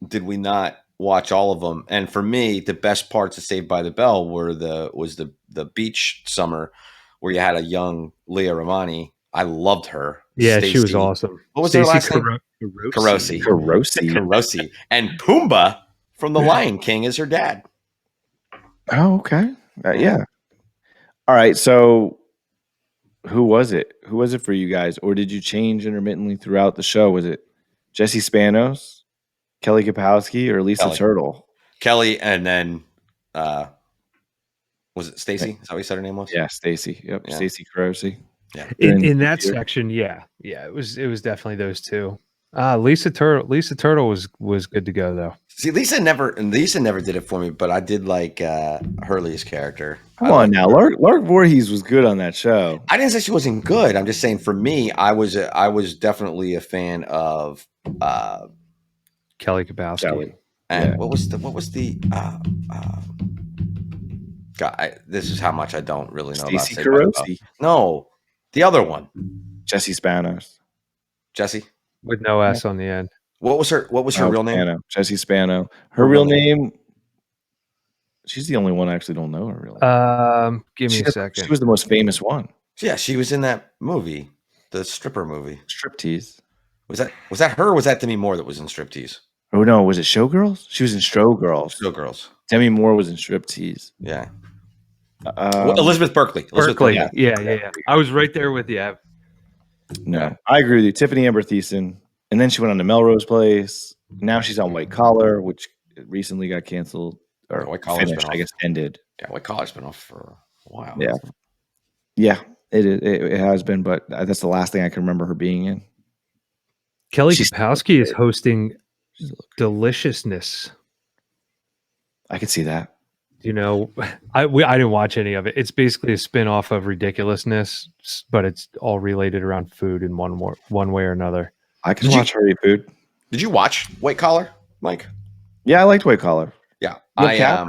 C: did we not watch all of them? And for me, the best parts of Saved by the Bell was the beach summer where you had a young Leah Romani. I loved her.
B: Yeah, she was
C: Stacey.
B: awesome.
C: What was her last name?
B: Carosi.
C: Carosi. And Pumbaa from The Lion King is her dad.
A: Oh, okay. Yeah. All right. So who was it? Who was it for you guys? Or did you change intermittently throughout the show? Was it Jesse Spanos, Kelly Kapowski, or Lisa Turtle?
C: Kelly, and then was it Stacy? Is that what you said her name was?
A: Yeah, Stacy. Yep, yeah. Stacy Carosi.
B: Yeah. In that section, yeah. It was definitely those two. Lisa Turtle was good to go though.
C: See, Lisa never did it for me, but I did like Hurley's character.
A: Come on now, Lark Voorhees was good on that show.
C: I didn't say she wasn't good. I'm just saying for me, I was definitely a fan of
B: Kelly Kapowski.
C: And what was the God? This is how much I don't really know
A: Stacey
C: about
A: Carosi.
C: No, the other one,
A: Jesse Spanos.
C: Jesse
B: with no S on the end.
C: What was her real name?
A: Spano. Jessie Spano. Her real name. She's the only one I actually don't know her real
B: name. Give me a second.
A: She was the most famous one.
C: Yeah, she was in that movie, the stripper movie.
A: Striptease.
C: Was that her or was that Demi Moore that was in Striptease?
A: Oh no, was it Showgirls? She was in Showgirls.
C: Showgirls.
A: Demi Moore was in Striptease.
C: Yeah. Elizabeth Berkley.
B: Yeah. I was right there with you.
A: No, I agree with you. Tiffany Amber Thiessen. And then she went on to Melrose Place. Now she's on White Collar, which recently got canceled or
C: White Collar's
A: finished, I guess, ended.
C: Yeah, White Collar's been off for a while.
A: Yeah, it has been, but that's the last thing I can remember her being in.
B: Kelly Kapowski is hosting Deliciousness.
A: I could see that.
B: I didn't watch any of it. It's basically a spin-off of Ridiculousness, but it's all related around food in one way or another.
A: I can watch her eat food.
C: Did you watch White Collar, Mike?
A: Yeah, I liked White Collar.
C: Yeah, I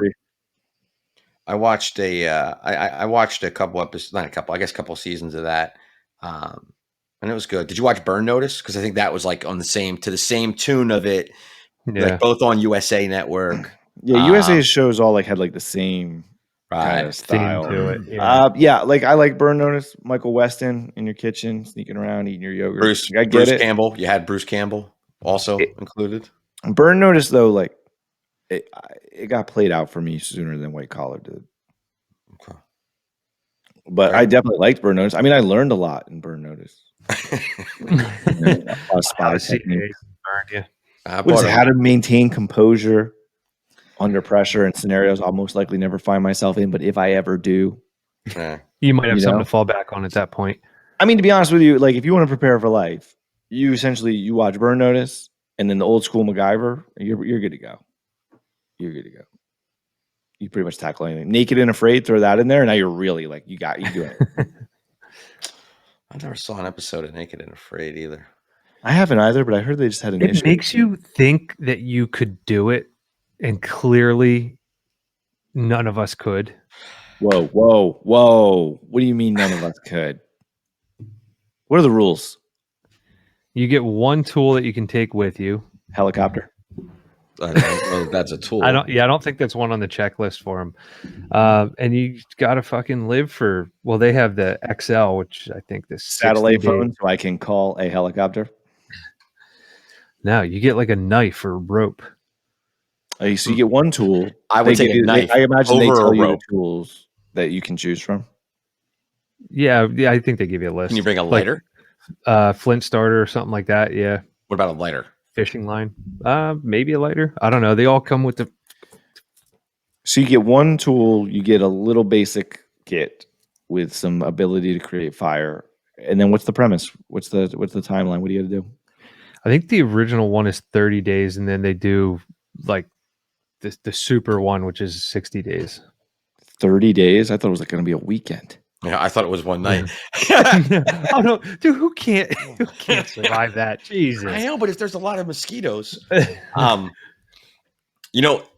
C: watched I watched a couple episodes, not a couple, I guess a couple seasons of that, and it was good. Did you watch Burn Notice? Because I think that was like to the same tune of it, like both on USA Network.
A: Yeah, USA shows all had the same kind of style
B: to it.
A: Yeah, I like Burn Notice. Michael Weston in your kitchen, sneaking around, eating your yogurt.
C: Bruce Campbell. You had Bruce Campbell also included.
A: Burn Notice though, it got played out for me sooner than White Collar did.
C: Okay.
A: But I definitely liked Burn Notice. I mean, I learned a lot in Burn Notice. How to maintain composure under pressure in scenarios I'll most likely never find myself in, but if I ever do,
B: you might have something to fall back on at that point.
A: I mean, to be honest with you, if you want to prepare for life, you watch Burn Notice and then the old school MacGyver, you're good to go. You're good to go. You pretty much tackle anything. Naked and Afraid, throw that in there, and now you're really you do it.
C: I never saw an episode of Naked and Afraid either.
A: I haven't either, but I heard they just had an issue.
B: It makes you think that you could do it, and clearly none of us could.
A: Whoa. What do you mean none of us could? What are the rules?
B: You get one tool that you can take with you.
A: Helicopter.
C: That's a tool.
B: I don't think that's one on the checklist for them. And you got to fucking live for. Well, they have the XL, which I think this
A: satellite phone, so I can call a helicopter.
B: No, you get a knife or rope.
A: So you get one tool.
C: I would take a knife.
A: I imagine they tell you
C: rope.
A: the tools that you can choose from.
B: Yeah, I think they give you a list.
C: Can you bring a lighter?
B: Flint starter or something like that. Yeah.
C: What about a lighter?
B: Fishing line, maybe a lighter. I don't know. They all come with the.
A: So you get one tool, you get a little basic kit with some ability to create fire, and then what's the premise? What's the timeline? What do you got to do?
B: I think the original one is 30 days, and then they do the super one, which is 60 days.
A: 30 days? I thought it was going to be a weekend.
C: Yeah, I thought it was one night.
B: Oh no, dude, who can't survive that? Jesus.
C: I know, but if there's a lot of mosquitoes,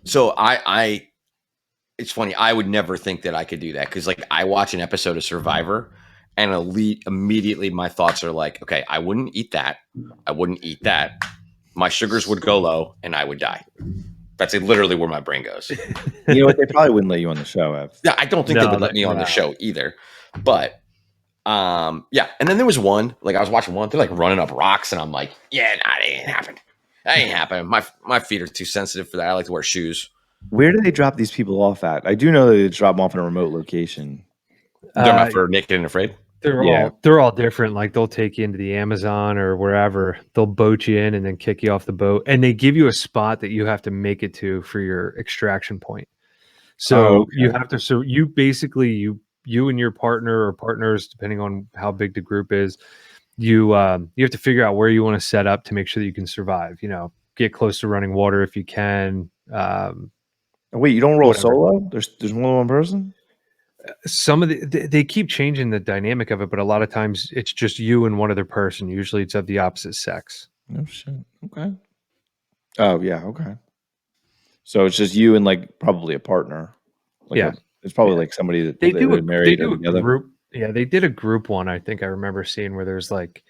C: so I it's funny. I would never think that I could do that because, like, I watch an episode of Survivor, and immediately my thoughts are like, okay, I wouldn't eat that. I wouldn't eat that. My sugars would go low, and I would die. That's literally where my brain goes.
A: You know what? They probably wouldn't let you on the show, Ev.
C: Yeah, I don't think they would let me on the show either. But yeah. And then there was one, like I was watching one, they're like running up rocks, and I'm like, yeah, nah, that ain't happening. That ain't happening. My feet are too sensitive for that. I like to wear shoes.
A: Where do they drop these people off at? I do know that they drop them off in a remote location.
C: Talking about for Naked and Afraid?
B: They're all different. Like they'll take you into the Amazon or wherever. They'll boat you in and then kick you off the boat. And they give you a spot that you have to make it to for your extraction point. So you have to. So you basically you and your partner or partners, depending on how big the group is, you have to figure out where you want to set up to make sure that you can survive. Get close to running water if you can.
A: Wait, you don't roll
B: whatever.
A: solo? There's more than one person?
B: Some of they keep changing the dynamic of it, but a lot of times it's just you and one other person. Usually it's of the opposite sex.
A: No shit. Okay. Oh yeah. Okay. So it's just you and like probably a partner. Like it's probably like somebody that
B: they do
A: married
B: a
A: together.
B: group. Yeah, they did a group one. I think I remember seeing where there's like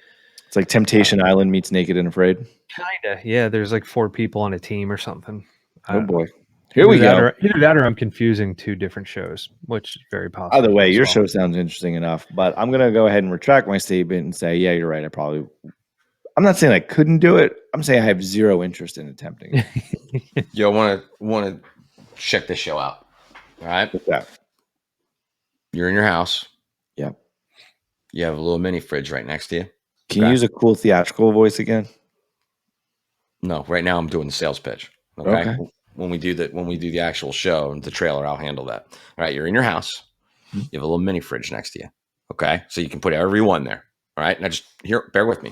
A: it's like Temptation Island meets Naked and Afraid.
B: Kinda. Yeah, there's like 4 people on a team or something.
A: Oh boy. Here we go.
B: Either that or I'm confusing 2 different shows, which is very possible.
A: Either way, your show sounds interesting enough, but I'm going to go ahead and retract my statement and say, yeah, you're right. I'm not saying I couldn't do it. I'm saying I have zero interest in attempting it.
C: Yo, want to check this show out. All right.
A: What's that?
C: You're in your house.
A: Yep.
C: You have a little mini fridge right next to you.
A: Can you use a cool theatrical voice again?
C: No, right now I'm doing the sales pitch. Okay. When we do the actual show and the trailer, I'll handle that. All right. You're in your house. You have a little mini fridge next to you. Okay. So you can put every one there. All right. Now just bear with me.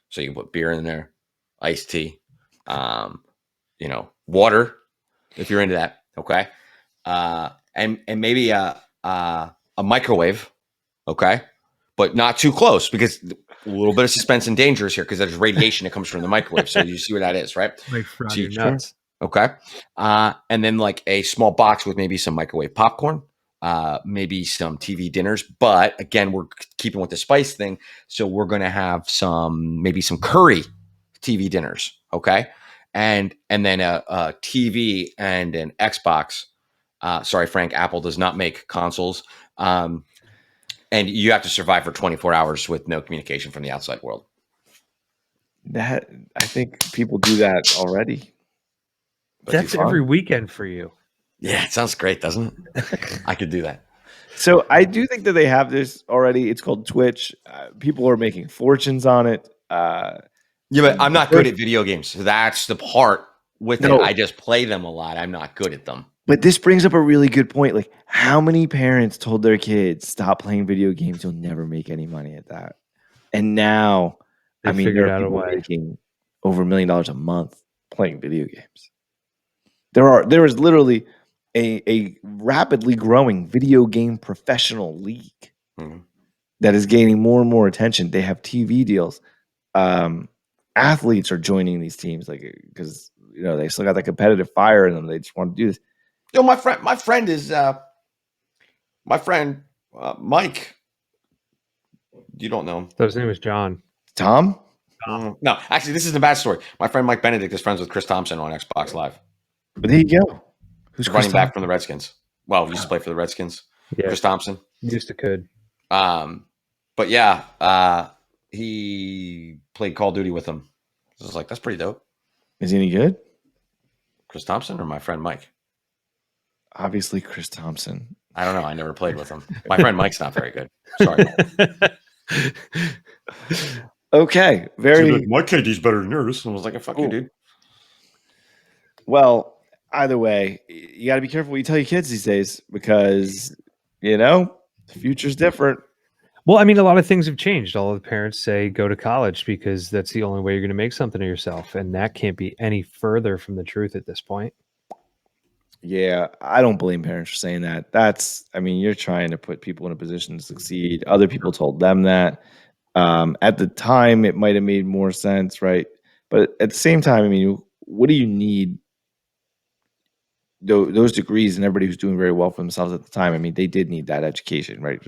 C: So you can put beer in there, iced tea, water if you're into that. Okay. And maybe a microwave. Okay. But not too close because a little bit of suspense and danger is here because there's radiation that comes from the microwave. So you see what that is, right?
B: Like your nuts.
C: Okay. And then like a small box with maybe some microwave popcorn, maybe some TV dinners. But again, we're keeping with the spice thing. So we're going to have maybe some curry TV dinners. Okay. And then a TV and an Xbox. Sorry, Frank, Apple does not make consoles. And you have to survive for 24 hours with no communication from the outside world.
A: I think people do that already.
B: That's every weekend for you.
C: Yeah, it sounds great, doesn't it? I could do that.
A: So I do think that they have this already. It's called Twitch. People are making fortunes on it.
C: Yeah, but I'm not good at video games. So that's the part with it. I just play them a lot. I'm not good at them.
A: But this brings up a really good point. Like, how many parents told their kids, stop playing video games, you'll never make any money at that? And now,
B: they figured out a way.
A: Making over $1 million a month playing video games. There is literally a rapidly growing video game professional league that is gaining more and more attention. They have TV deals. Athletes are joining these teams, like, because they still got that competitive fire in them. They just want to do this.
C: My friend is Mike. You don't know him.
B: So his name is John.
A: Tom?
C: No, actually, this is a bad story. My friend Mike Benedict is friends with Chris Thompson on Xbox Live.
A: But there you go.
C: Who's running back from the Redskins? Well, he used to play for the Redskins. Yeah. Chris Thompson.
B: Used to could.
C: But yeah, he played Call of Duty with him. So I was like, that's pretty dope.
A: Is he any good? Chris
C: Thompson or my friend Mike?
A: Obviously, Chris Thompson.
C: I don't know. I never played with him. My friend Mike's not very good. Sorry.
A: Okay.
C: My KD's better than yours. And I was like, fuck you, dude.
A: Well, either way, you got to be careful what you tell your kids these days because, the future's different.
B: Well, I mean, a lot of things have changed. All of the parents say go to college because that's the only way you're going to make something of yourself. And that can't be any further from the truth at this point.
A: Yeah, I don't blame parents for saying that. I mean, you're trying to put people in a position to succeed. Other people told them that. At the time, it might have made more sense, right? But at the same time, I mean, what do you need those degrees and everybody who's doing very well for themselves at the time? I mean, they did need that education, right?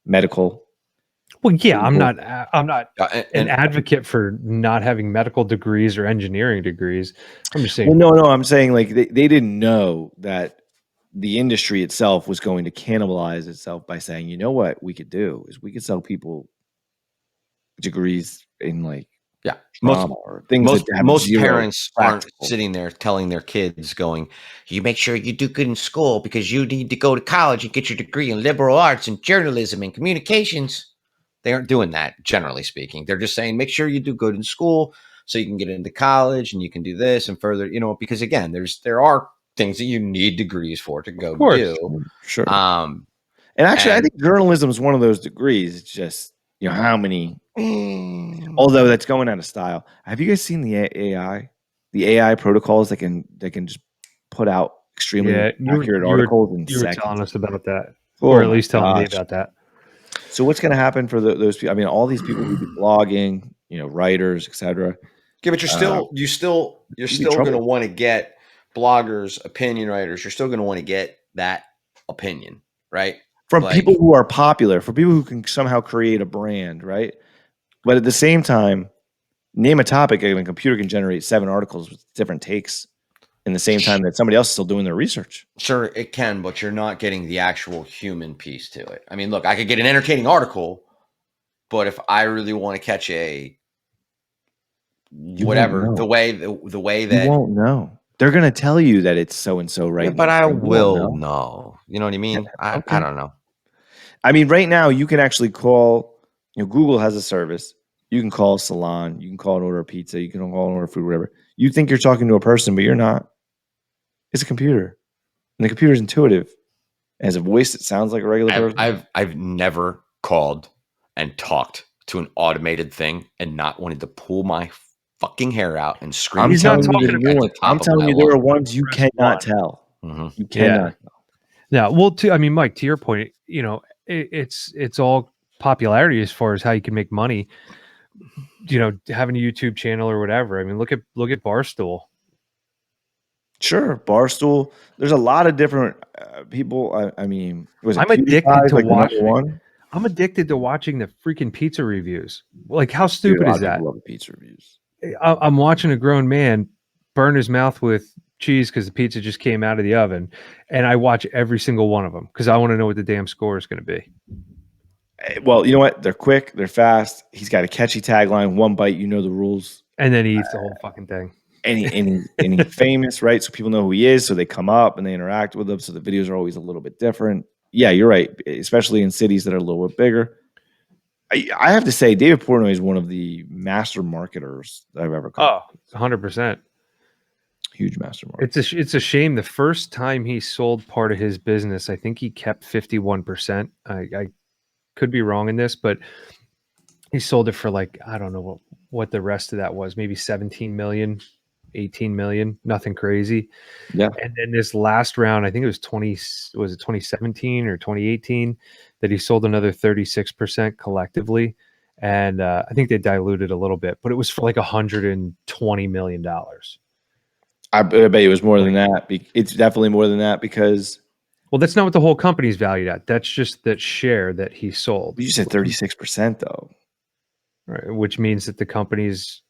A: Medical,
B: Well, yeah, I'm
A: legal.
B: not. I'm not an advocate for not having medical degrees or engineering degrees. I'm just saying.
A: Well, no, I'm saying like they didn't know that the industry itself was going to cannibalize itself by saying, you know what we could do is we could sell people degrees in like
C: Yeah,
A: trauma or things that have
C: most
A: zero
C: parents aren't
A: practical.
C: sitting there telling their kids, going, "You make sure you do good in school because you need to go to college and get your degree in liberal arts and journalism and communications." They aren't doing that, generally speaking. They're just saying, make sure you do good in school so you can get into college and you can do this and further, because again, there are things that you need degrees for to go
B: Of course.
C: do.
A: Sure.
C: Um,
A: And actually, I
C: and
A: think journalism is one of those degrees. It's just, how many, although that's going out of style. Have you guys seen the AI protocols that can just put out extremely accurate articles in
B: you were
A: seconds?
B: telling us about that,
A: Oh
B: or at
A: my
B: least telling me
A: gosh.
B: about that.
A: So what's going to happen for those people? I mean, all these people who do blogging, writers, etc.
C: yeah, but you're still
A: You'd be
C: going to
A: trouble.
C: want to get bloggers, opinion writers. You're still going to want to get that opinion, right?
A: From
C: Like,
A: people who are popular, for people who can somehow create a brand, right? But at the same time, name a topic and a computer can generate 7 articles with different takes in the same time that somebody else is still doing their research.
C: sure, it can, but you're not getting the actual human piece to it. I mean, look, I could get an entertaining article, but if I really want to catch whatever, the way
A: You
C: that,
A: won't know. They're going to tell you that it's so and so right.
C: yeah,
A: in
C: but
A: the
C: I
A: thing. You won't
C: will
A: know.
C: know. You know what I mean? I
A: Okay.
C: don't know.
A: I mean, right now you can actually call. Google has a service. You can call a salon. You can call and order a pizza. You can call and order food, whatever. You think you're talking to a person, but you're not. It's a computer, and the computer is intuitive. It has a voice that sounds like a regular person.
C: I've never called and talked to an automated thing and not wanted to pull my fucking hair out and scream.
B: He's not talking
C: at the top
A: I'm
C: of
A: telling
C: my
A: you, there are
C: lungs.
A: ones you cannot tell.
C: Mm-hmm.
A: You cannot tell.
B: Yeah. Well, I mean, Mike, to your point, it's all popularity as far as how you can make money. Having a YouTube channel or whatever. I mean, look at Barstool.
A: Sure, Barstool. There's a lot of different people. I mean, was it
B: I'm addicted
A: PewDiePie,
B: to
A: like the number
B: watching.
A: one?
B: I'm addicted to watching the freaking pizza reviews. Like, how
A: Dude,
B: stupid
A: a lot
B: is
A: of
B: that?
A: people love the pizza reviews.
B: I'm watching a grown man burn his mouth with cheese because the pizza just came out of the oven, and I watch every single one of them because I want to know what the damn score is going to be.
A: Well, you know what? They're quick. They're fast. He's got a catchy tagline. One bite, you know the rules.
B: And then he eats the whole fucking thing.
A: And he's famous, right? So people know who he is. So they come up and they interact with him. So the videos are always a little bit different. Yeah, you're right. Especially in cities that are a little bit bigger. I have to say, David Portnoy is one of the master marketers that I've ever come.
B: 100%.
A: Huge master marketer.
B: It's a shame. The first time he sold part of his business, I think he kept 51%. I could be wrong in this, but he sold it for like, I don't know what the rest of that was, maybe 17 million, 18 million, nothing crazy.
A: Yeah.
B: And then this last round, I think it was 2017 or 2018 that he sold another 36% collectively. And I think they diluted a little bit, but it was for like $120 million.
A: I bet it was more than that. It's definitely more than that because.
B: Well, that's not what the whole company's valued at. That's just that share that he sold.
A: You said 36% though.
B: Right, which means that the company's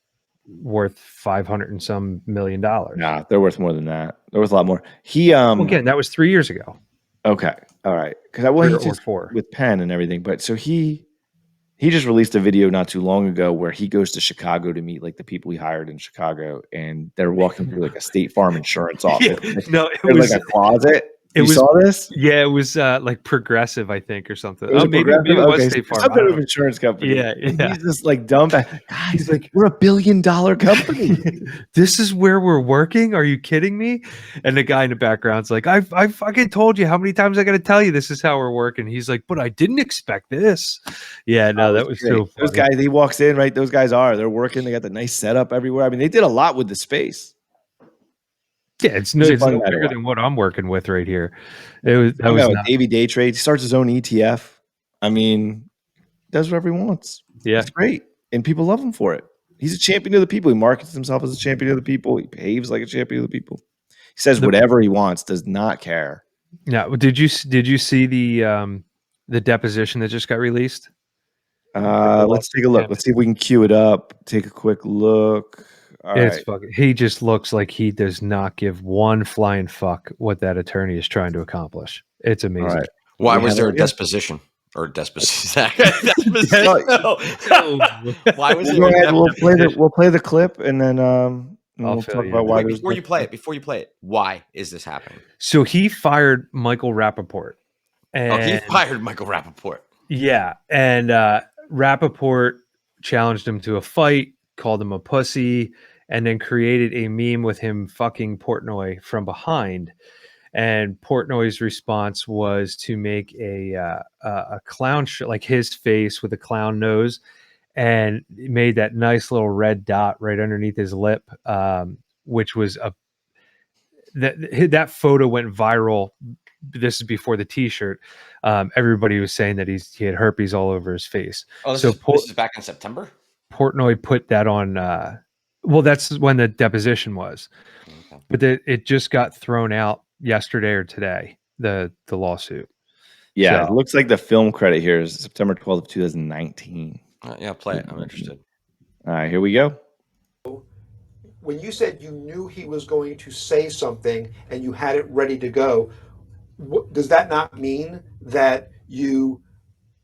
B: worth $500 and some million.
A: Nah, they're worth more than that. They're worth a lot more.
B: Again, that was 3 years ago.
A: Okay, all right. Because he just with Penn and everything. But so he just released a video not too long ago where he goes to Chicago to meet like the people he hired in Chicago, and they're walking through like a State Farm insurance office.
B: No, it was
A: like a closet.
B: You
A: saw this?
B: Yeah, it was like Progressive, I think, or something.
A: Maybe it was
B: State Farm.
A: Some kind of insurance company.
B: Yeah.
A: He's just like dumb. He's like, we're $1 billion company.
B: This is where we're working? Are you kidding me? And the guy in the background's like, I fucking told you how many times I got to tell you this is how we're working. He's like, but I didn't expect this. Yeah, no, that was so funny.
A: Those guys, he walks in, right? Those guys they're working. They got the nice setup everywhere. I mean, they did a lot with the space.
B: Yeah, it's
A: He's a
B: no
A: fun guy to
B: bigger
A: watch.
B: than what I'm working with right here. That
A: I
B: was
A: know
B: not.
A: Davey day trades. He starts his own ETF. I mean, does whatever he wants.
B: Yeah.
A: It's great, and people love him for it. He's a champion of the people. He markets himself as a champion of the people. He behaves like a champion of the people. He says whatever he wants. Does not care.
B: Now, did you see the deposition that just got released?
A: Let's take a look. Let's see if we can cue it up. Take a quick look. All right.
B: Fucking. He just looks like he does not give one flying fuck what that attorney is trying to accomplish. It's amazing.
A: All right.
C: Why
A: We
C: was
A: have
C: there
A: it
C: a
A: here.
C: disposition or disposition? No. Why was
A: Go
C: there?
A: ahead. We'll play the clip, and then we'll
B: fill
A: talk
B: you
A: about
B: in.
A: why.
C: Wait, before you play it, why is this happening?
B: So he fired Michael Rapaport. And
C: he fired Michael Rapaport.
B: Yeah, and Rapaport challenged him to a fight, called him a pussy, and then created a meme with him fucking Portnoy from behind. And Portnoy's response was to make a clown like his face with a clown nose, and made that nice little red dot right underneath his lip, which was that photo went viral. This is before the T-shirt. Everybody was saying that he had herpes all over his face.
C: Oh, this is back in September.
B: Portnoy put that on. Well, that's when the deposition was,
C: Okay.
B: but it just got thrown out yesterday or today. The lawsuit.
A: Yeah,
B: So,
A: it looks like the film credit here is September 12th of 2019.
C: Yeah, play it. I'm interested.
A: All right, here we go.
D: When you said you knew he was going to say something and you had it ready to go, does that not mean that you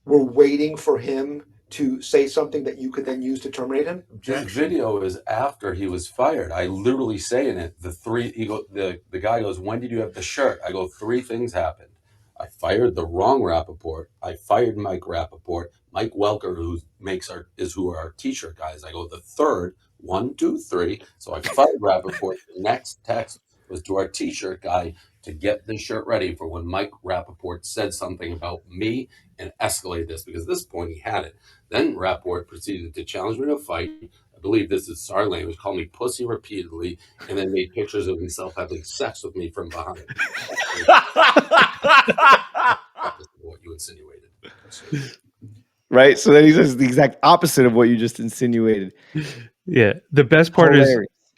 D: were waiting for him to say something that you could then use to terminate him?
E: This video is after he was fired. I literally say in it, the guy goes, "When did you have the shirt?" I go, 3 things happened. I fired the wrong Rapaport. I fired Mike Rapaport. Mike Welker, who are our t-shirt guys. I go, the third, 1, 2, 3. So I fired Rapaport. The next text was to our t-shirt guy to get the shirt ready for when Mike Rapaport said something about me and escalate this, because at this point he had it. Then Rapaport proceeded to challenge me to a fight. I believe this is SAR language, called me pussy repeatedly, and then made pictures of himself having sex with me from behind. What you insinuated.
A: Right? So then he says the exact opposite of what you just insinuated.
B: yeah, the best part is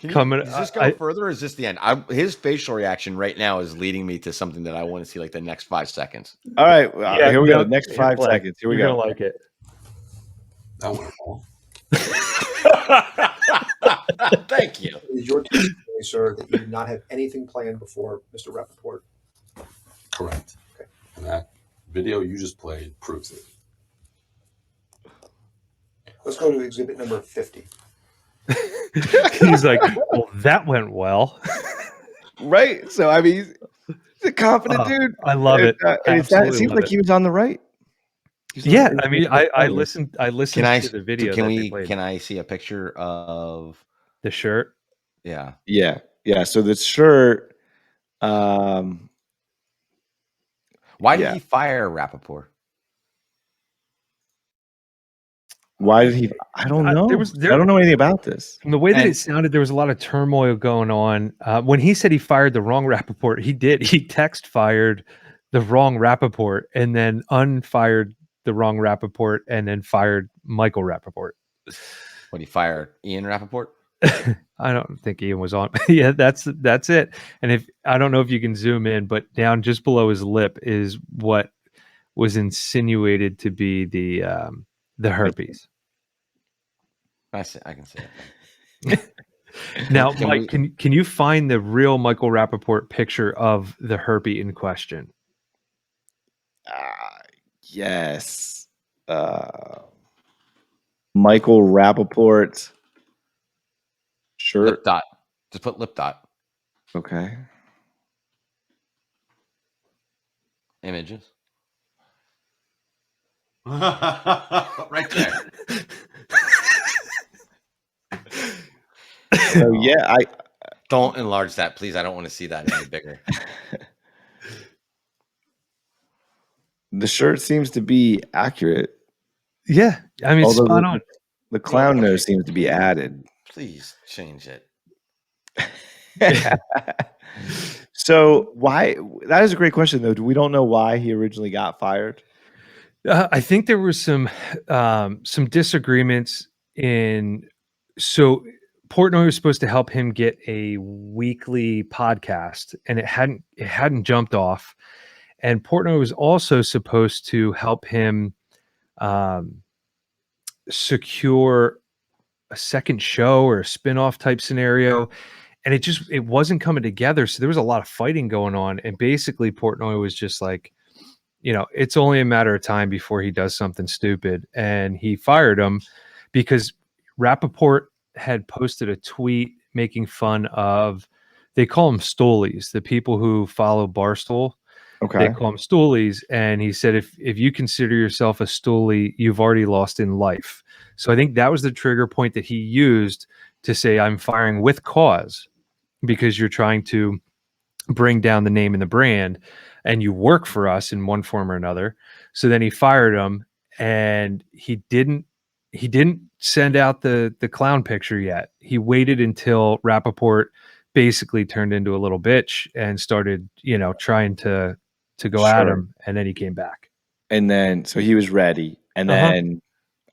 C: Does this go further, or is this the end? His facial reaction right now is leading me to something that I want to see, like the next 5 seconds.
A: All right, here we go. Next 5 seconds. Here we
B: You're
A: go.
B: gonna like it.
E: That went all.
C: Thank you.
D: It is your testimony, sir, that you did not have anything planned before Mr. Rapaport.
E: Correct. Okay. And that video you just played proves it.
D: Let's go to exhibit number 50.
B: He's like, well, that went well.
A: Right? So, I mean, he's a confident dude.
B: I love it.
A: And it seems like he was on the right.
B: Yeah, I mean, I listened to the video.
C: Can I see a picture of
B: the shirt?
C: Yeah.
A: So this shirt.
C: Why did he fire Rapaport?
A: Why did he? I don't know. I don't know anything about this.
B: From the way that it sounded, there was a lot of turmoil going on. When he said he fired the wrong Rapaport, he did. He text fired the wrong Rapaport and then unfired the wrong Rapaport and then fired Michael Rapaport.
C: What, he fired Ian Rapaport?
B: I don't think Ian was on. Yeah, that's it. And if I don't know if you can zoom in, but down just below his lip is what was insinuated to be the herpes.
C: I can see it.
B: Now, Mike, can you find the real Michael Rapaport picture of the herpes in question?
A: Yes. Michael Rapaport shirt.
C: Lip dot. Just put lip dot.
A: Okay.
C: Images. Right there.
A: So yeah, I
C: don't enlarge that, please. I don't want to see that any bigger.
A: The shirt seems to be accurate.
B: Yeah, I mean, spot on.
A: The clown nose seems to be added.
C: Please change it.
A: So why? That is a great question, though. We don't know why he originally got fired.
B: I think there were some disagreements in. So Portnoy was supposed to help him get a weekly podcast, and it hadn't jumped off. And Portnoy was also supposed to help him secure a second show or a spin-off type scenario, and it wasn't coming together. So there was a lot of fighting going on, and basically Portnoy was just like, it's only a matter of time before he does something stupid, and he fired him because Rapaport had posted a tweet making fun of, they call them stoolies, the people who follow Barstool. They
A: Okay.
B: call them stoolies, and he said, if you consider yourself a stoolie, you've already lost in life. So I think that was the trigger point that he used to say, I'm firing with cause because you're trying to bring down the name and the brand, and you work for us in one form or another. So then he fired him, and he didn't send out the clown picture yet. He waited until Rapaport basically turned into a little bitch and started, trying to go at
A: Sure.
B: him, and then he came back.
A: And then, so he was ready. And then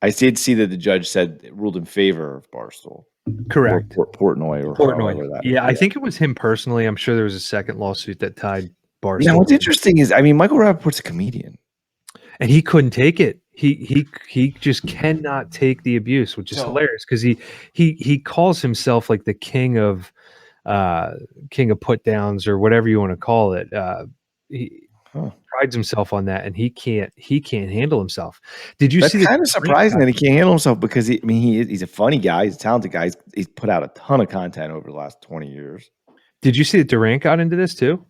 A: I did see that the judge said ruled in favor of Barstool.
B: Correct.
A: Or Portnoy or
B: Portnoy.
A: however that.
B: Yeah, I think it was him personally. I'm sure there was a second lawsuit that tied Barstool.
A: Now, what's interesting is, Michael Rapaport's a comedian.
B: And he couldn't take it. He just cannot take the abuse, which is hilarious because he calls himself like the king of put downs or whatever you want to call it. He prides himself on that, and he can't handle himself. Did you see?
A: That's kind of surprising that he can't handle himself because he's a funny guy. He's a talented guy. He's put out a ton of content over the last 20 years.
B: Did you see that Durant got into this too?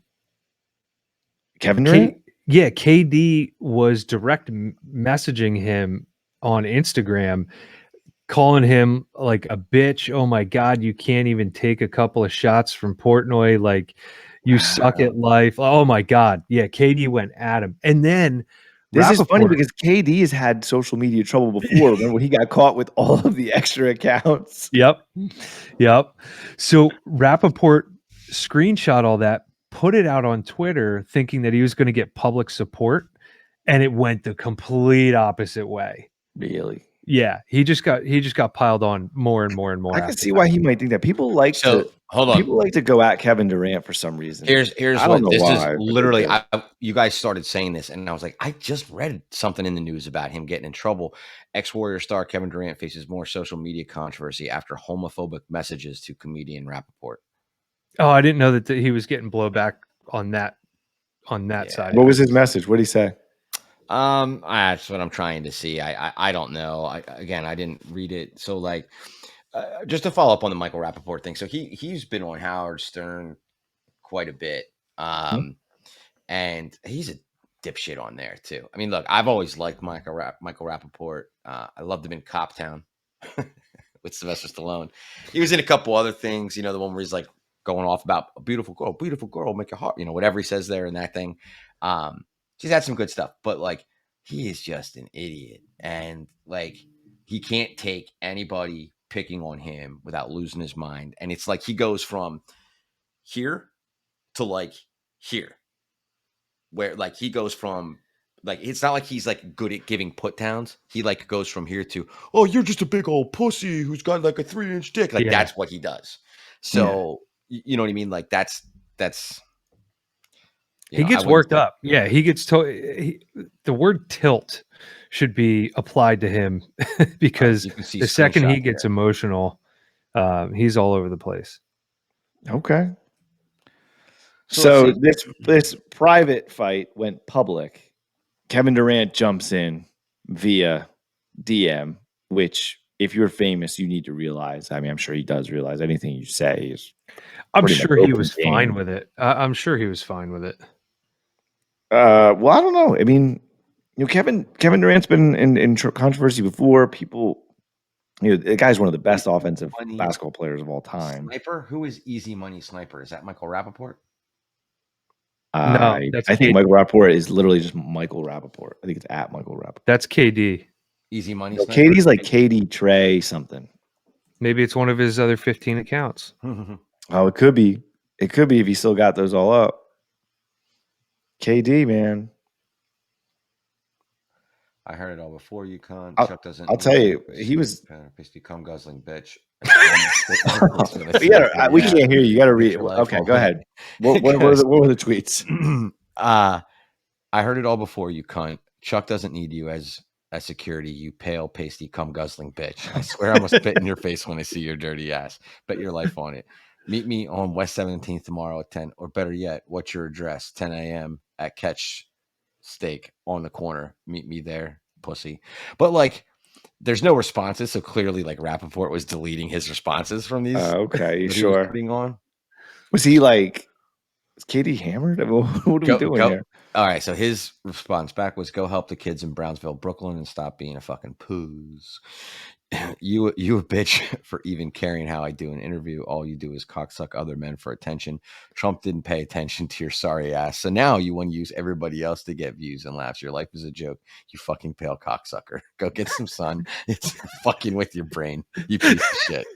A: Kevin Durant?
B: Yeah, KD was direct messaging him on Instagram, calling him like a bitch. Oh my God, you can't even take a couple of shots from Portnoy. Like, you suck at life. Oh my God. Yeah, KD went at him. And then
A: this is funny because KD has had social media trouble before. Remember when he got caught with all of the extra accounts?
B: Yep. So Rapaport screenshot all that, put it out on Twitter thinking that he was going to get public support, and it went the complete opposite way.
A: Really?
B: Yeah, he just got piled on more and more and more.
A: I can see why he might think that. People like to go at Kevin Durant for some reason.
C: Here's
A: I don't know
C: this
A: why,
C: is literally you guys started saying this, and I was like, I just read something in the news about him getting in trouble. Ex-Warrior star Kevin Durant faces more social media controversy after homophobic messages to comedian Rapaport.
B: Oh, I didn't know that he was getting blowback on that side.
A: What was his message? What did he say?
C: That's what I'm trying to see. I don't know. I didn't read it. So like, just to follow up on the Michael Rapaport thing. So he's been on Howard Stern quite a bit. And he's a dipshit on there too. I mean, look, I've always liked Michael Rapaport. I loved him in Cop Town with Sylvester Stallone. He was in a couple other things, the one where he's like going off about a beautiful girl, make your heart, whatever he says there in that thing. She's had some good stuff, but like, he is just an idiot. And like, he can't take anybody picking on him without losing his mind. And it's like, he goes from here to like here, where like he goes from like, it's not like he's like good at giving put downs. He like goes from here to, oh, you're just a big old pussy who's got like a 3-inch dick. Like that's what he does. So you know what I mean? Like that's
B: he gets worked up. Yeah, he gets the word tilt should be applied to him because the second he gets emotional, he's all over the place.
A: Okay. So this private fight went public. Kevin Durant jumps in via DM, which if you're famous, you need to realize. I mean, I'm sure he does realize anything you say is.
B: I'm sure he was fine with it. I'm sure he was fine with it.
A: Well, I don't know. I mean, Kevin Durant's been in controversy before. People, the guy's one of the best offensive basketball players of all time.
C: Sniper? Who is Easy Money Sniper? Is that Michael Rapaport?
B: No,
A: I think Michael Rapaport is literally just Michael Rapaport. I think it's at Michael Rapaport.
B: That's KD.
C: Easy Money
A: Sniper. KD's like KD Trey something.
B: Maybe it's one of his other 15 accounts.
A: Oh, it could be. It could be if he still got those all up. KD, man.
C: I heard it all before you, cunt.
A: I'll-
C: Chuck doesn't.
A: I'll tell you, he was-
C: become guzzling bitch.
A: We can't hear you. You got to read.
C: Your life
A: Okay,
C: on
A: go
C: it.
A: ahead. What were the tweets?
C: I heard it all before you, cunt. Chuck doesn't need you as security, you pale, pasty, cum guzzling bitch. I swear I must spit in your face when I see your dirty ass. Bet your life on it. Meet me on West 17th tomorrow at 10. Or better yet, what's your address? 10 a.m. at Catch Steak on the corner. Meet me there, pussy. But like, there's no responses. So clearly, like, Rapaport was deleting his responses from these.
A: Okay,
C: that
A: sure.
C: He was putting on.
A: Was he like, is KD hammered? I mean, what are we doing here?
C: All right, so his response back was, "Go help the kids in Brownsville, Brooklyn, and stop being a fucking poos. You a bitch for even caring how I do an interview. All you do is cocksuck other men for attention. Trump didn't pay attention to your sorry ass. So now you want to use everybody else to get views and laughs. Your life is a joke. You fucking pale cocksucker. Go get some sun. It's fucking with your brain. You piece of shit.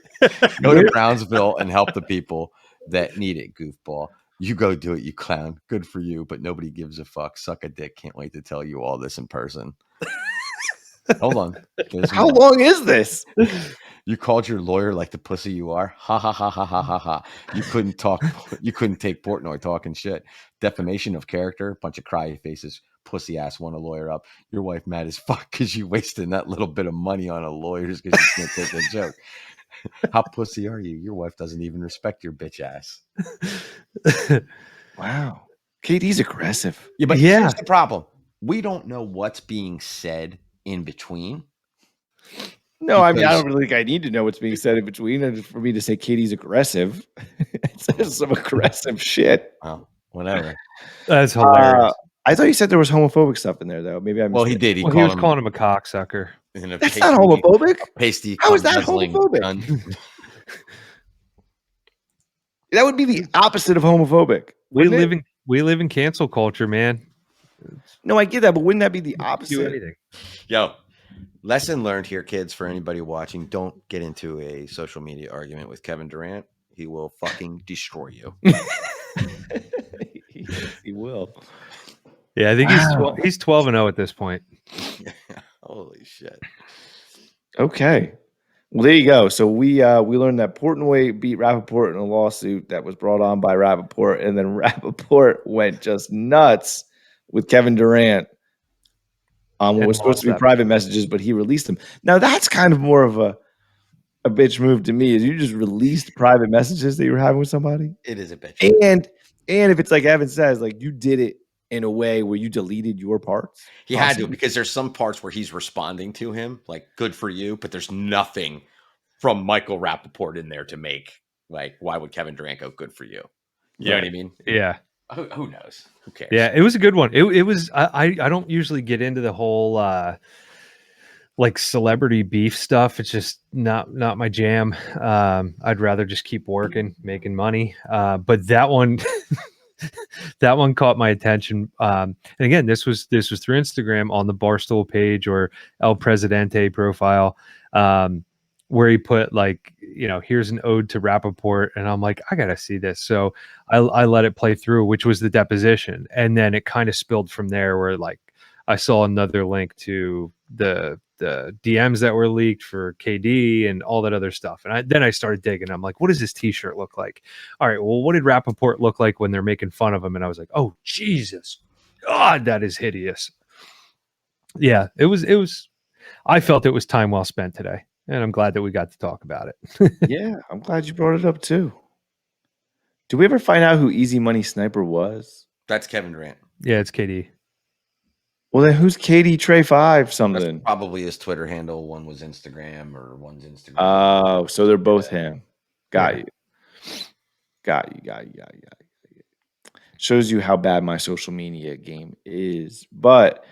C: Go to Brownsville and help the people that need it, goofball. You go do it, you clown. Good for you, but nobody gives a fuck. Suck a dick. Can't wait to tell you all this in person." Hold on.
A: How long is this?
C: You called your lawyer like the pussy you are. Ha ha ha ha ha ha ha. You couldn't talk. You couldn't take Portnoy talking shit. Defamation of character. Bunch of cry faces. Pussy ass want a lawyer up. Your wife mad as fuck because you wasted that little bit of money on a lawyer just because you can't take a joke. How pussy are you? Your wife doesn't even respect your bitch ass.
A: Wow. KD's aggressive.
C: Yeah, but here's the problem. We don't know what's being said in between.
A: No, I mean, I don't really think I need to know what's being said in between. And for me to say KD's aggressive, it's some aggressive shit.
C: Well, whatever.
B: That's hilarious.
A: I thought you said there was homophobic stuff in there, though. Maybe I missed
C: he
A: it.
C: did. He
B: was calling him a cocksucker.
A: That's not homophobic.
C: Pasty.
A: How is that homophobic? That would be the opposite of homophobic.
B: We live in cancel culture, man.
A: No, I get that, but wouldn't that be the
B: Do
A: opposite?
B: anything.
C: Yo, lesson learned here, kids. For anybody watching, don't get into a social media argument with Kevin Durant. He will fucking destroy you.
A: He will.
B: Yeah, I think he's 12-0 at this point.
C: Holy shit.
A: Okay. Well, there you go. So we learned that Portnoy beat Rapaport in a lawsuit that was brought on by Rapaport, and then Rapaport went just nuts with Kevin Durant on what was supposed to be private messages, but he released them. Now that's kind of more of a bitch move to me. Is you just released private messages that you were having with somebody?
C: It is a bitch.
A: And if it's like Evan says, like you did it in a way where you deleted your parts.
C: He had to, because there's some parts where he's responding to him, like, good for you, but there's nothing from Michael Rapaport in there to make, like, why would Kevin Durant go good for you? You know what I mean?
B: Yeah.
C: Who knows? Who cares?
B: Yeah, it was a good one. It was. I don't usually get into the whole like celebrity beef stuff. It's just not my jam. I'd rather just keep working, making money. But that one. That one caught my attention. And again, this was through Instagram on the Barstool page or El Presidente profile, where he put like, here's an ode to Rapaport. And I'm like, I got to see this. So I let it play through, which was the deposition. And then it kind of spilled from there where like I saw another link to the DMs that were leaked for KD and all that other stuff. And then I started digging. I'm like, what does this t-shirt look like? All right, well, what did Rapaport look like when they're making fun of him? And I was like, oh, Jesus, God, that is hideous. Yeah, it was, I felt it was time well spent today. And I'm glad that we got to talk about it.
A: Yeah, I'm glad you brought it up too. Did we ever find out who Easy Money Sniper was?
C: That's Kevin Durant.
B: Yeah, it's KD.
A: Well, then who's KD Trey 5 something?
C: That's probably his Twitter handle. One was Instagram or one's Instagram.
A: Oh, so they're both him. Got you. Shows you how bad my social media game is. But,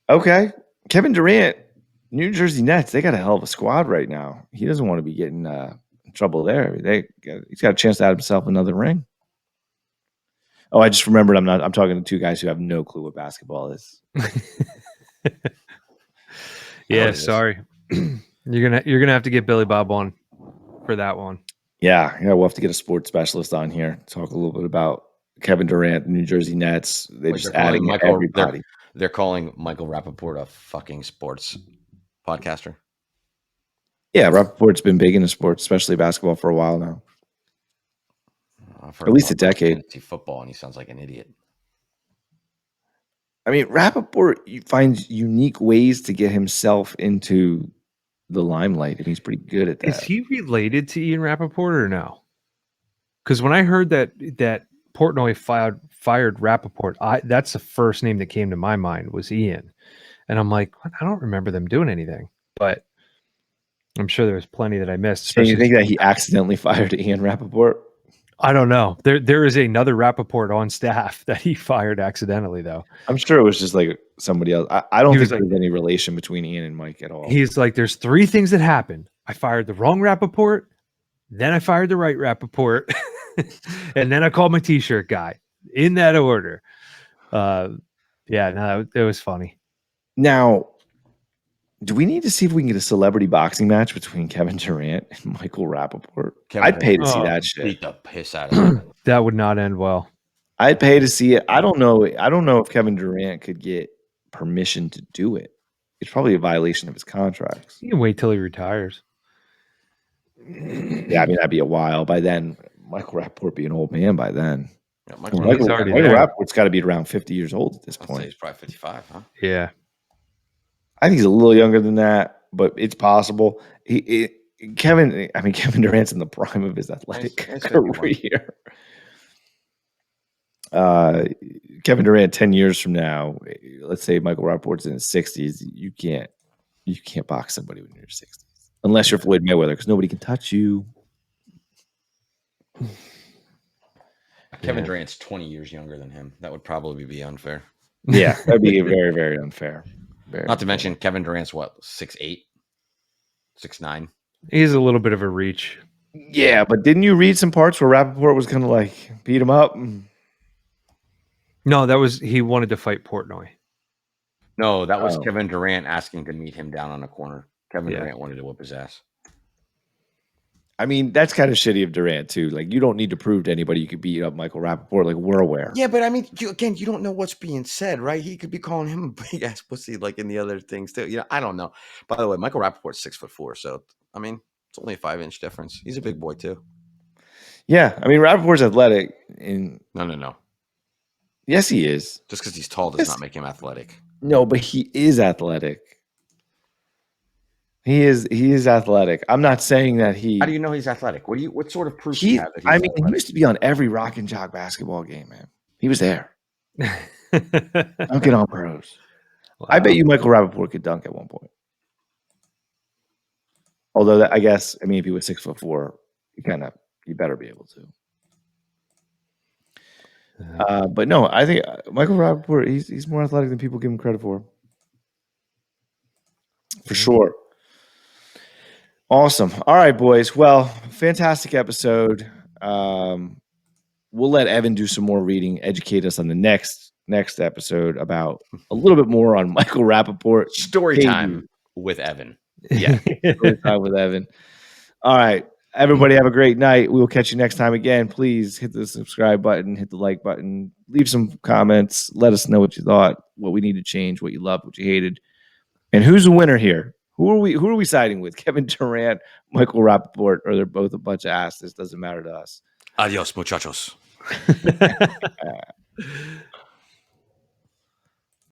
A: okay. Kevin Durant, New Jersey Nets, they got a hell of a squad right now. He doesn't want to be getting in trouble there. He's got a chance to add himself another ring. Oh, I just remembered I'm talking to two guys who have no clue what basketball is.
B: Yeah, sorry. You're gonna have to get Billy Bob on for that one.
A: Yeah, we'll have to get a sports specialist on here. Talk a little bit about Kevin Durant, the New Jersey Nets. They're
C: Wait,
A: just
C: they're calling
A: adding
C: Michael.
A: everybody.
C: They're calling Michael Rapaport a fucking sports podcaster.
A: Yeah, Rapaport's been big into sports, especially basketball, for a while now.
C: I've
A: At least a decade.
C: Fantasy football, and he sounds like an idiot.
A: I mean, Rapaport finds unique ways to get himself into the limelight, and he's pretty good at that.
B: Is he related to Ian Rapaport or no? Because when I heard that Portnoy fired Rapaport, that's the first name that came to my mind was Ian, and I'm like, what? I don't remember them doing anything, but I'm sure there's plenty that I missed.
A: So you think that he accidentally fired Ian Rapaport?
B: I don't know. There is another Rapaport on staff that he fired accidentally, though.
A: I'm sure it was just like somebody else. I don't
B: He
A: think
B: was
A: there's any relation between Ian and Mike at all.
B: He's like, there's three things that happened. I fired the wrong Rapaport, then I fired the right Rapaport, and then I called my T-shirt guy in that order. Yeah, no, it was funny.
A: Now, do we need to see if we can get a celebrity boxing match between Kevin Durant and Michael Rapaport? I'd pay to see that shit.
C: Beat the piss out of him.
B: That would not end well.
A: I'd pay to see it. I don't know if Kevin Durant could get permission to do it. It's probably a violation of his contracts.
B: You can wait till he retires.
A: Yeah, I mean, that'd be a while. By then, Michael Rapaport be an old man by then.
C: Yeah,
A: Michael
B: already there.
A: Rapaport's got to be around 50 years old at this
C: I'd say
A: point.
C: he's probably 55, huh?
B: Yeah.
A: I think he's a little younger than that, but it's possible. Kevin Durant's in the prime of his athletic
C: Nice
A: career. Kevin Durant 10 years from now, let's say Michael Rapaport's in his 60s, you can't box somebody when you're in your 60s unless you're Floyd Mayweather, because nobody can touch you.
C: Kevin Durant's 20 years younger than him. That would probably be unfair.
A: Yeah, that'd be very, very unfair.
C: Not to mention Kevin Durant's what, 6'8", 6'9".
B: He's a little bit of a reach.
A: Yeah, but didn't you read some parts where Rapaport was gonna like beat him up?
B: No, he wanted to fight Portnoy.
C: No, that was Kevin Durant asking to meet him down on a corner. Kevin Durant wanted to whip his ass.
A: I mean, that's kind of shitty of Durant too. Like, you don't need to prove to anybody you could beat up Michael Rapaport. Like, we're aware.
C: Yeah, but I mean, you don't know what's being said, right? He could be calling him a big ass pussy, like in the other things too. You know, I don't know. By the way, Michael Rapaport's 6'4", so I mean, it's only a 5-inch difference. He's a big boy too.
A: Yeah, I mean, Rapaport's athletic.
C: No.
A: Yes, he is.
C: Just because he's tall does not make him athletic.
A: No, but he is athletic. He is athletic. I'm not saying that he.
C: How do you know he's athletic? What sort of proof do you have that he's
A: he
C: athletic?
A: used to be on every rock and jock basketball game, man. He was there. Dunking on pros. Wow. I bet you Michael Rapaport could dunk at one point. Although I guess, I mean, if he was 6'4", you better be able to. But no, I think Michael Rapaport, he's more athletic than people give him credit for. For sure. Awesome. All right, boys. Well, fantastic episode. We'll let Evan do some more reading, educate us on the next episode about a little bit more on Michael Rapaport.
C: Story time with Evan.
A: Yeah, story time with Evan. All right. Everybody have a great night. We will catch you next time again. Please hit the subscribe button, hit the like button, leave some comments. Let us know what you thought, what we need to change, what you loved, what you hated. And who's the winner here? Who are we siding with? Kevin Durant, Michael Rapaport, or they're both a bunch of asses? Doesn't matter to us.
C: Adios, muchachos.